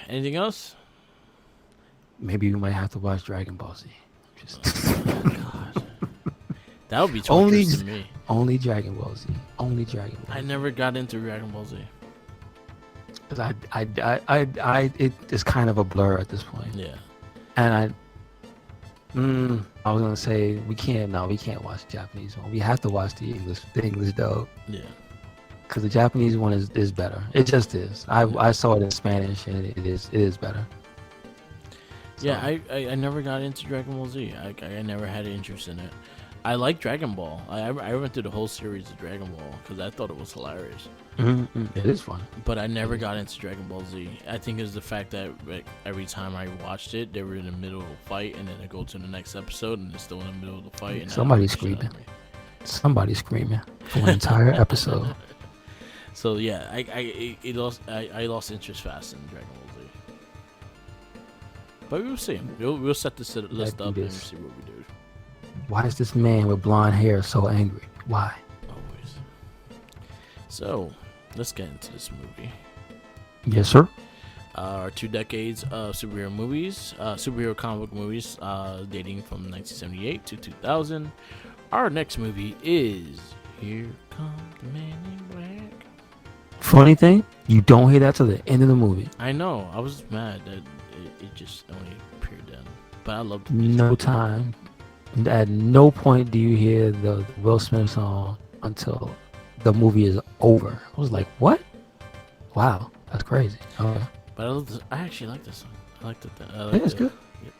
Anything else? Maybe we might have to watch Dragon Ball Z. God. That would be torturous to me. Only Dragon Ball Z. Only Dragon Ball Z. I never got into Dragon Ball Z. Because it's kind of a blur at this point. Yeah. And I was gonna say we can't watch the Japanese one. We have to watch the English dub. Yeah. Because the Japanese one is better. It just is. I saw it in Spanish and it is better. So. Yeah, I never got into Dragon Ball Z. I never had an interest in it. I like Dragon Ball. I went through the whole series of Dragon Ball because I thought it was hilarious. It is fun. But I never got into Dragon Ball Z. I think it's the fact that every time I watched it, they were in the middle of a fight, and then I go to the next episode, and they're still in the middle of the fight. And somebody's screaming. Somebody's screaming for an entire episode. So yeah, I lost interest fast in Dragon Ball Z. But we'll see. We'll set this list up and see what we do. Why is this man with blonde hair so angry? Why? Always. So, let's get into this movie. Yes, sir. Our 2 decades of superhero movies, superhero comic book movies, dating from 1978 to 2000. Our next movie is Here Comes the Man in Black. Funny thing, you don't hear that till the end of the movie. I know. I was mad that it just only appeared then. But I loved it. No time. At no point do you hear the Will Smith song until the movie is over. I was like, what? Wow, that's crazy. Okay. But I actually like this song. I liked it. It's good. Yep.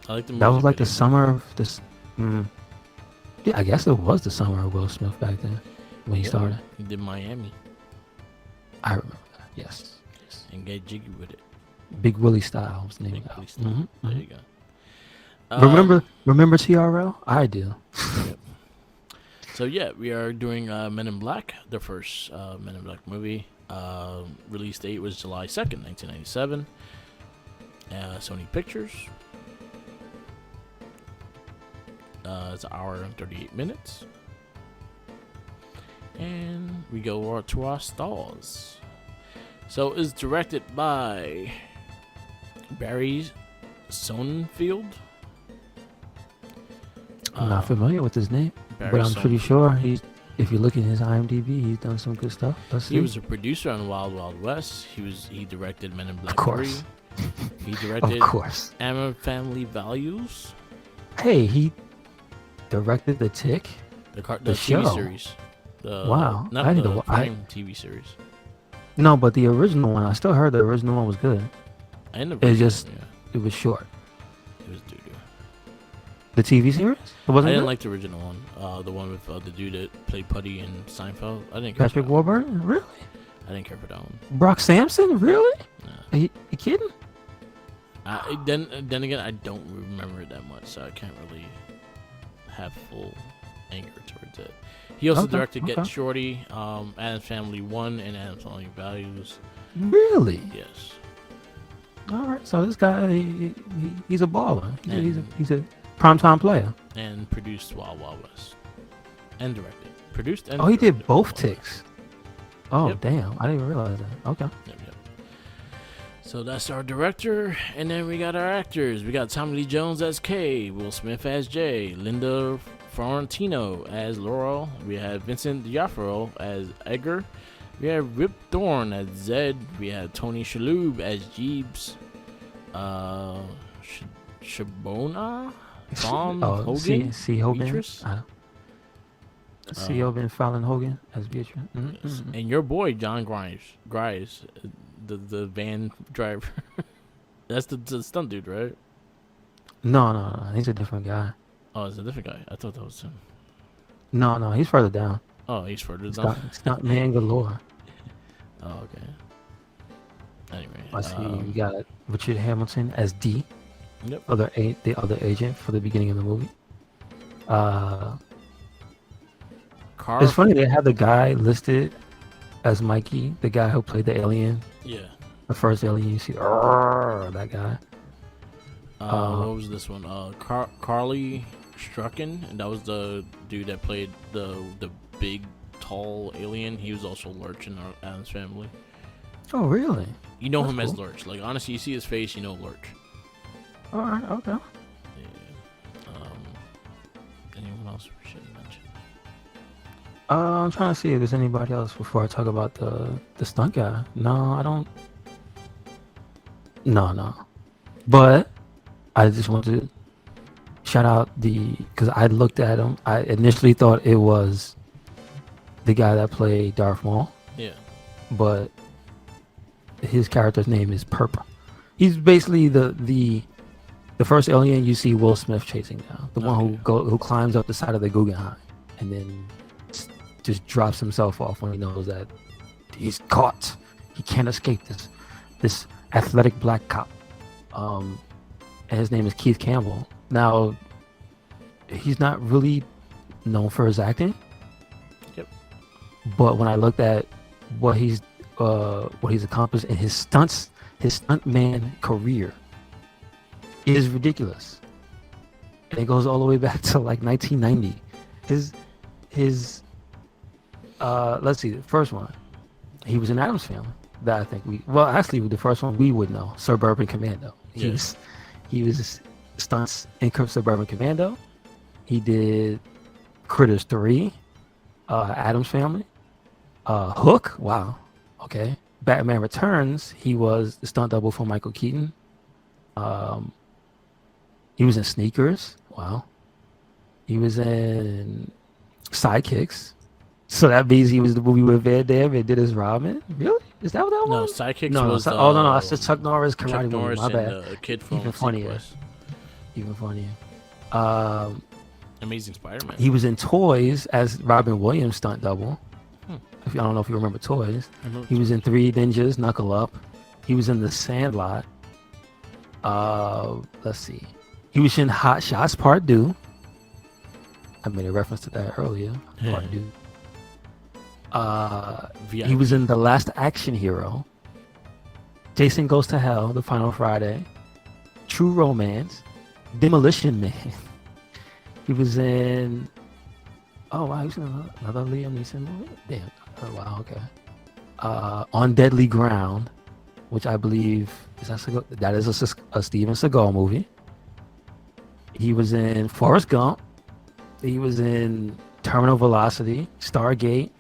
I like the music. That was like video. the summer of this. Yeah, I guess it was the summer of Will Smith back then when he started. He did Miami. I remember that. Yes. And get jiggy with it. Big Willie Style was the name Big of Willie it. Style. There you go. Remember TRL? I do. Yep. So yeah, we are doing Men in Black, the first Men in Black movie. Release date was July 2nd, 1997. Sony Pictures. It's an hour and 38 minutes. And we go to our stars. So it's directed by Barry Sonnenfeld. I'm not familiar with his name, Barry but I'm pretty sure if you look at his IMDb, he's done some good stuff. He was a producer on Wild Wild West. He directed Men in Black 3. He directed Adams Family Values. Hey, he directed The Tick, the TV show. Series. Wow, not the Prime TV series. No, but the original one, I still heard the original one was good. It was short. It was doo-doo. The TV series? I didn't like the original one. The one with the dude that played Putty in Seinfeld. I didn't care. Patrick Warburton? Really? I didn't care for that one. Brock Sampson? Really? Nah. Are you kidding? Then again, I don't remember it that much, so I can't really have full anger towards it. He also directed Get Shorty, Adam's Family 1, and Adam's Family Values. Really? Yes. All right, so this guy, he's a baller. He's a primetime player. And produced Wild Wild West. And directed. Produced and he did both Ticks. Oh, yep. Damn. I didn't even realize that. Okay. Yep. So that's our director. And then we got our actors. We got Tommy Lee Jones as K, Will Smith as J, Linda Florentino as Laurel. We have Vincent D'Onofrio as Edgar. We have Rip Thorne as Zed. We have Tony Shalhoub as Jeeves. Shabona? Hogan? C. Hogan. Beatrice? C. Hogan Fallon Hogan as Beatrice. Mm-hmm. And your boy, John Grimes, the van driver. That's the stunt dude, right? No. He's a different guy. Oh, it's a different guy. I thought that was him. No, he's further down. Oh, he's further down. Stunt man galore. Oh, okay. Anyway, I see you got Richard Hamilton as D. Yep. The other agent for the beginning of the movie. It's funny they have the guy listed as Mikey, the guy who played the alien. Yeah. The first alien you see. That guy. What was this one? Carly Strucken, and that was the dude that played the big, tall alien. He was also Lurch in Addams Family. Oh, really? You know That's him as cool. Lurch. Like, honestly, you see his face, you know Lurch. All right, okay. Yeah. Anyone else we should mention? I'm trying to see if there's anybody else before I talk about the stunt guy. No, I don't. No. But I just want to shout out because I looked at him. I initially thought it was the guy that played Darth Maul. Yeah. But his character's name is Perp. He's basically the first alien you see Will Smith chasing down. The one who climbs up the side of the Guggenheim and then just drops himself off when he knows that he's caught. He can't escape this athletic black cop. And his name is Keith Campbell. Now, he's not really known for his acting. Yep. But when I looked at what he's accomplished in his stuntman career is ridiculous. And it goes all the way back to like 1990. His let's see, the first one, he was in Addams Family. That I think actually the first one we would know, Suburban Commando. He was stunts in Suburban Commando. He did Critters 3, Addams Family, Hook. Wow, okay. Batman Returns. He was the stunt double for Michael Keaton. He was in Sneakers. Wow. He was in Sidekicks. So that means he was the movie with Van Damme and did his Robin. Really? Is that what that was? No, Sidekicks was. No, I said Chuck Norris karate Chuck movie. Norris My bad. and kid from Even funnier. Even funnier. Amazing Spider-Man. He was in Toys as Robin Williams stunt double. I don't know if you remember Toys. He was in Three Ninjas, Knuckle Up. He was in The Sandlot. Let's see. He was in Hot Shots Part 2. I made a reference to that earlier. Part 2. He was in The Last Action Hero, Jason Goes to Hell, The Final Friday, True Romance, Demolition Man. He was in he was in another Liam Neeson movie. Damn. Oh wow. Okay. On Deadly Ground, which I believe is a Steven Seagal movie. He was in Forrest Gump. He was in Terminal Velocity, Stargate.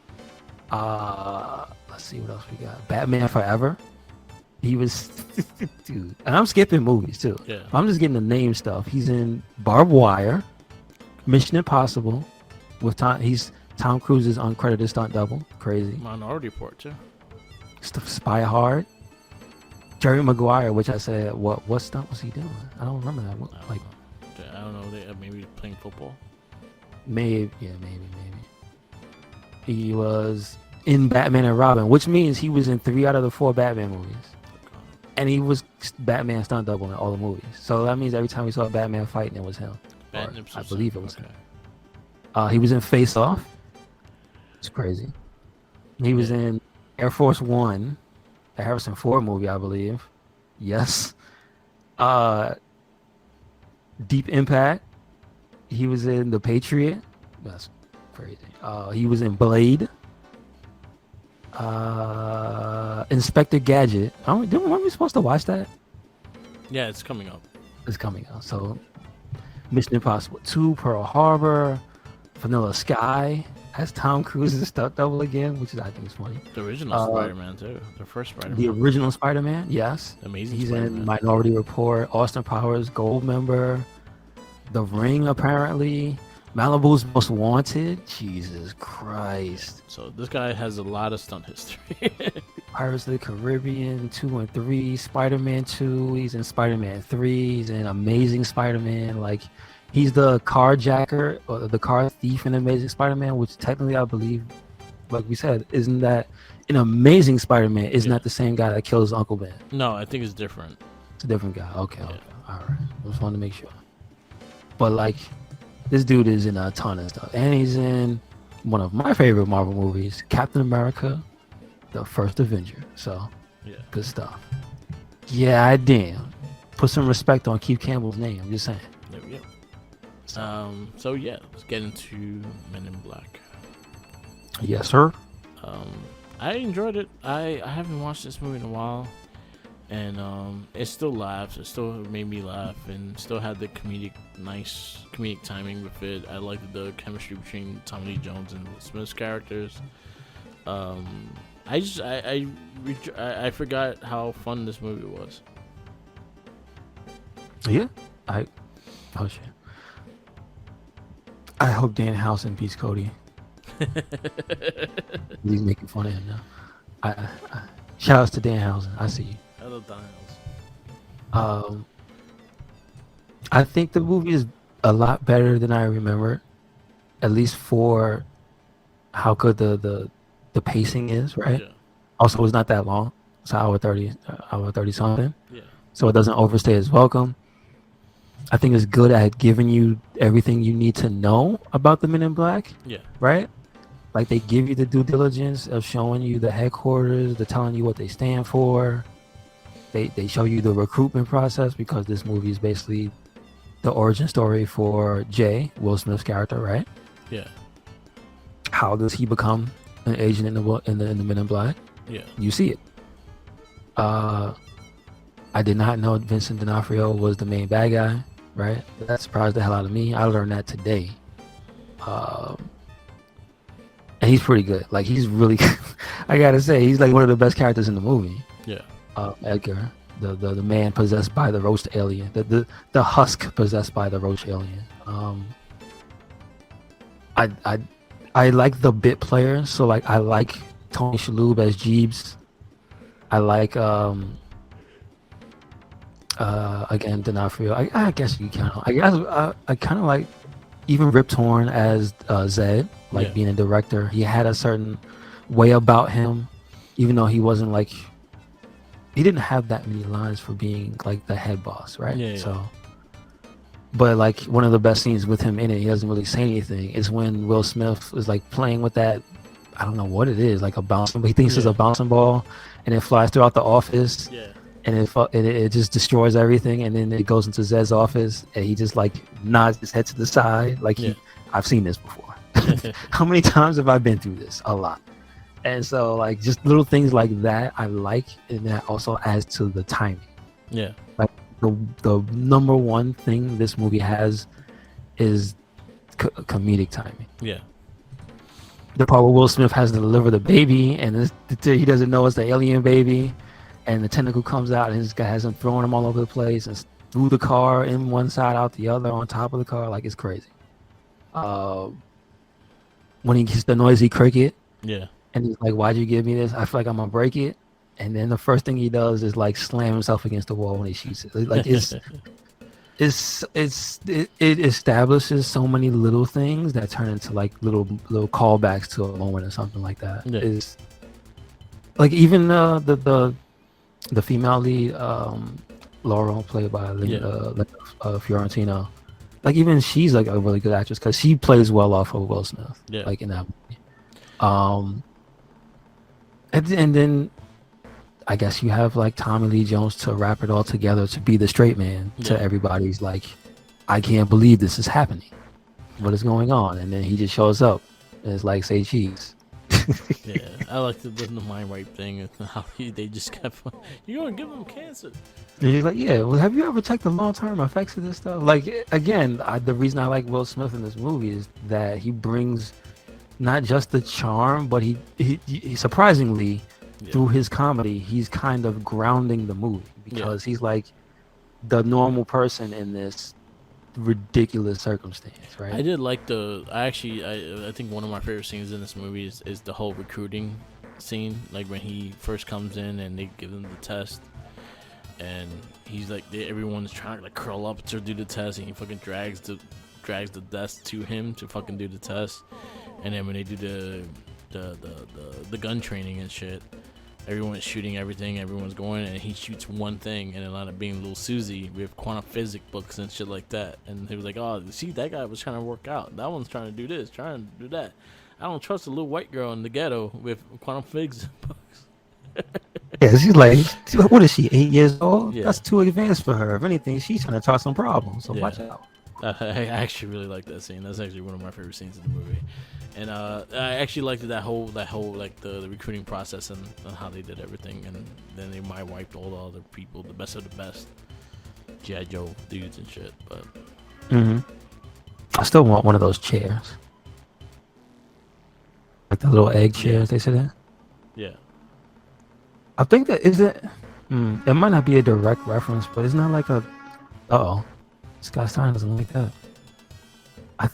Let's see what else we got. Batman Forever. He was dude, and I'm skipping movies too. Yeah. I'm just getting the name stuff. He's in Barbed Wire, Mission Impossible, with Tom Cruise's uncredited stunt double. Crazy. Minority Report too. Spy Hard. Jerry Maguire, which I said, what stunt was he doing? I don't remember that. I don't know. They maybe playing football. Maybe. He was in Batman and Robin, which means he was in 3 out of the 4 Batman movies. And he was Batman stunt double in all the movies. So that means every time we saw a Batman fighting, it was him. I believe it was him. He was in Face Off. It's crazy. He was in Air Force One, the Harrison Ford movie, I believe. Yes. Deep Impact. He was in The Patriot. That's crazy. He was in Blade. Inspector Gadget. Weren't we supposed to watch that? Yeah, it's coming up. It's coming out. So, Mission Impossible 2, Pearl Harbor, Vanilla Sky. That's Tom Cruise's stunt double again, which I think is funny. The original Spider-Man too. The first Spider-Man. The original Spider-Man, yes. Amazing. He's Spider-Man. in Minority Report, Austin Powers, Gold Member, The Ring, apparently. Malibu's Most Wanted. Jesus Christ. So this guy has a lot of stunt history. Pirates of the Caribbean 2 and 3, Spider-Man 2. He's in Spider-Man 3. He's in Amazing Spider-Man. Like, He's the carjacker or the car thief in Amazing Spider-Man, which technically I believe, like we said, isn't that in Amazing Spider-Man? Isn't that the same guy that kills Uncle Ben? No, I think it's different. It's a different guy. Okay, okay, all right. I just wanted to make sure. But like, this dude is in a ton of stuff, and he's in one of my favorite Marvel movies, Captain America, the First Avenger. So, good stuff. Yeah, damn. Put some respect on Keith Campbell's name. I'm just saying. There we go. So yeah, let's get into Men in Black. Yes, sir. I enjoyed it. I haven't watched this movie in a while, and it still laughs. It still made me laugh, and still had the nice comedic timing with it. I liked the chemistry between Tommy Lee Jones and Will Smith's characters. I forgot how fun this movie was. Yeah, oh shit. I hope Dan Housen beats Cody. He's making fun of him now. Shout outs to Dan Housen. I see you. I love Dan Housen. I think the movie is a lot better than I remember, at least for how good the pacing is, right? Yeah. Also, it's not that long. It's hour 30 something. Yeah. So it doesn't overstay its welcome. I think it's good at giving you everything you need to know about the Men in Black. Yeah. Right? Like, they give you the due diligence of showing you the headquarters, they're telling you what they stand for. They show you the recruitment process, because this movie is basically the origin story for Jay, Will Smith's character, right? Yeah. How does he become an agent in the Men in Black? Yeah. You see it. I did not know Vincent D'Onofrio was the main bad guy, right? That surprised the hell out of me. I learned that today. And he's pretty good. Like, he's really, I gotta say, he's like one of the best characters in the movie. Yeah. Edgar, the man possessed by the roach alien, the husk possessed by the roach alien. I like the bit players, so like I like Tony Shalhoub as Jeeves. I like again D'Onofrio. I guess you can. I guess I kind of like even Rip Torn as Zed, like being a director. He had a certain way about him, even though he wasn't like, he didn't have that many lines for being like the head boss, right? Yeah. So, but like one of the best scenes with him in it, he doesn't really say anything, is when Will Smith is like playing with that, I don't know what it is, like a bouncing, he thinks it's a bouncing ball, and it flies throughout the office. Yeah. And it just destroys everything, and then it goes into Zed's office, and he just like nods his head to the side, like I've seen this before. How many times have I been through this? A lot. And so like just little things like that I like, and that also adds to the timing. Yeah. Like the number one thing this movie has is comedic timing. Yeah. The part where Will Smith has to deliver the baby, and he doesn't know it's the alien baby, and the tentacle comes out, and this guy has him throwing him all over the place, and through the car, in one side, out the other, on top of the car, like it's crazy. When he gets the noisy cricket, and he's like, "Why'd you give me this? I feel like I'm gonna break it." And then the first thing he does is like slam himself against the wall when he shoots it. Like it establishes so many little things that turn into like little callbacks to a moment or something like that. Yeah. Is like even the female lead, Laurel, played by Fiorentino. Like even she's like a really good actress, because she plays well off of Will Smith. Yeah. Like in that movie. And then I guess you have like Tommy Lee Jones to wrap it all together, to be the straight man to everybody's like, I can't believe this is happening. What is going on? And then he just shows up and it's like, say cheese. Yeah, I like the mind wipe thing, and how they just kept, you're gonna give him cancer. And he's like, yeah, well, have you ever checked the long-term effects of this stuff? Like, again, the reason I like Will Smith in this movie is that he brings not just the charm, but he surprisingly, through his comedy, he's kind of grounding the movie, because he's like the normal person in this ridiculous circumstance, right? I did like I think one of my favorite scenes in this movie is the whole recruiting scene, like when he first comes in and they give him the test. and he's like, everyone's trying to like curl up to do the test, and he fucking drags the desk to him to fucking do the test. And then when they do the gun training and shit, everyone's shooting everything, everyone's going, and he shoots one thing, and it ended up being Little Susie with quantum physics books and shit like that. And he was like, oh, see, that guy was trying to work out. That one's trying to do this, trying to do that. I don't trust a little white girl in the ghetto with quantum physics books. Yeah, she's like, what is she, 8 years old? Yeah. That's too advanced for her. If anything, she's trying to cause some problems, so Yeah. watch out. I actually really like that scene. That's actually one of my favorite scenes in the movie. And I actually liked that whole like the recruiting process and how they did everything. And then they might wiped all the other people, the best of the best G.I. Joe dudes and shit. But I still want one of those chairs, like the little egg chairs they sit in. Yeah. I think that is it. It might not be a direct reference, but it's not like a. Scott Stein doesn't like that.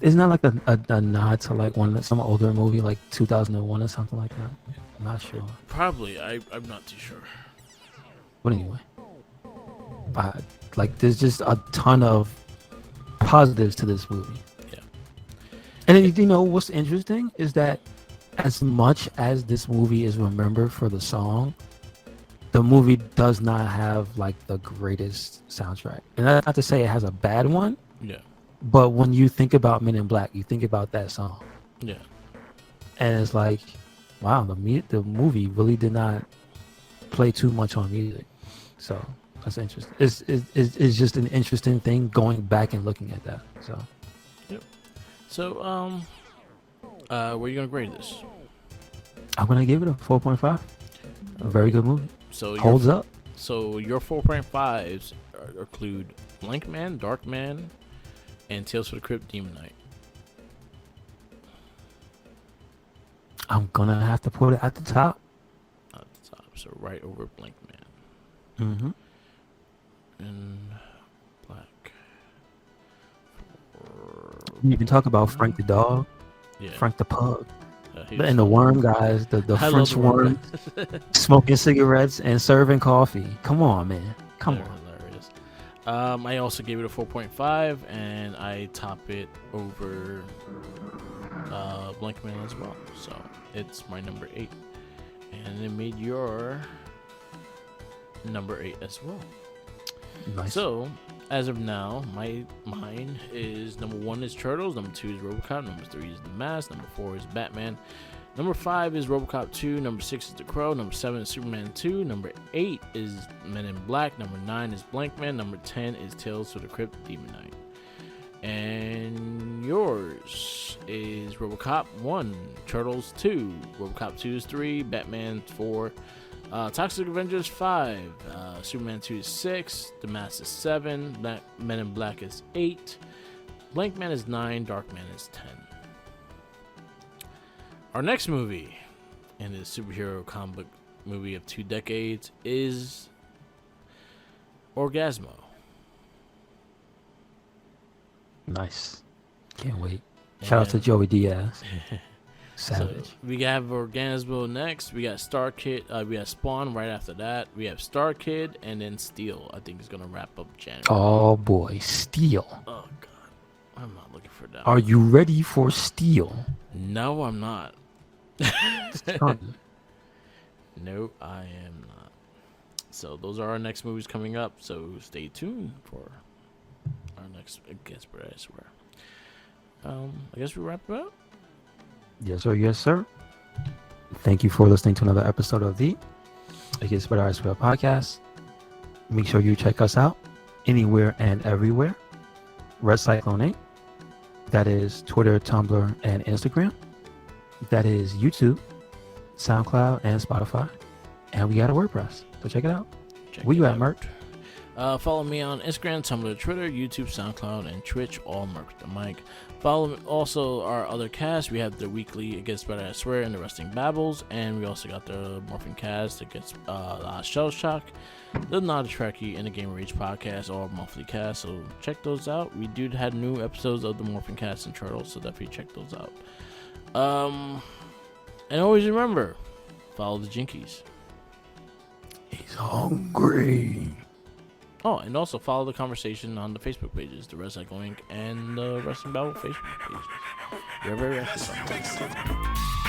Isn't that like a nod to like some older movie, like 2001 or something like that? I'm not sure. Probably. I'm not too sure. But anyway, like there's just a ton of positives to this movie. Yeah. And then, you know what's interesting is that as much as this movie is remembered for the song, the movie does not have like the greatest soundtrack. And that's not to say it has a bad one. Yeah. But when you think about Men in Black, you think about that song. Yeah. And it's like, wow, the movie really did not play too much on music. So that's interesting. It's just an interesting thing going back and looking at that. So. Yep. So where are you gonna grade this? I'm gonna give it a 4.5. A very good movie. So holds up. So your 4.5s include Blank Man, Dark Man, and Tales from the Crypt, Demon Knight. I'm gonna have to put it at the top. At the top, so right over Blank Man. And Black. You can talk about Frank the dog, Frank the pug, and the worm guys, the French worm, smoking cigarettes and serving coffee. Come on, man. Come on. Hilarious. I also gave it a 4.5, and I top it over Blank Man as well. So it's my number 8, and it made your number 8 as well. Nice. So as of now, mine is number 1 is Turtles, number 2 is RoboCop, number 3 is The Mask, number 4 is Batman, number 5 is RoboCop 2, number 6 is The Crow, number 7 is Superman 2, number 8 is Men in Black, number 9 is Blank Man, number 10 is Tales from the Crypt, Demon Knight. And yours is RoboCop 1, Turtles 2, RoboCop 2 is 3, Batman 4, Toxic Avengers 5, Superman 2 is 6, The Mask is 7, Men in Black is 8, Blank Man is 9, Dark Man is 10. Our next movie, and the superhero comic book movie of 2 decades, is Orgasmo. Nice. Can't wait. Shout out to Joey Diaz. So Savage. we have Orgasmo next. We got Star Kid. We got Spawn right after that. We have Star Kid, and then Steel. I think is gonna wrap up January. Oh boy, Steel. Oh god, I'm not looking for that. Are you ready for Steel? No, I'm not. No, I am not. So those are our next movies coming up. So stay tuned for our next guest, but I swear. I guess we wrap it up. Yes, sir. Yes, sir. Thank you for listening to another episode of the It Gets Better, I Swear podcast. Make sure you check us out anywhere and everywhere. RedCycloneInc. That is Twitter, Tumblr, and Instagram. That is YouTube, SoundCloud, and Spotify. And we got a WordPress. So check it out. Where you at, Merc? Follow me on Instagram, Tumblr, Twitter, YouTube, SoundCloud, and Twitch, all Merc the Mike. Follow also our other cast. We have the weekly It Gets Better, I Swear, and the Wrestling Babbles. And we also got the Morphin Cast. It gets Shell Shock, the Not a Trekkie, and the Game Rage podcast, all monthly cast. So check those out. We do have new episodes of the Morphin Cast and Turtles, so definitely check those out. And always remember, follow the Jinkies. He's hungry. Oh, and also follow the conversation on the Facebook pages, the RedCycloneInc and the Wrestling Battle Facebook pages. You're very welcome.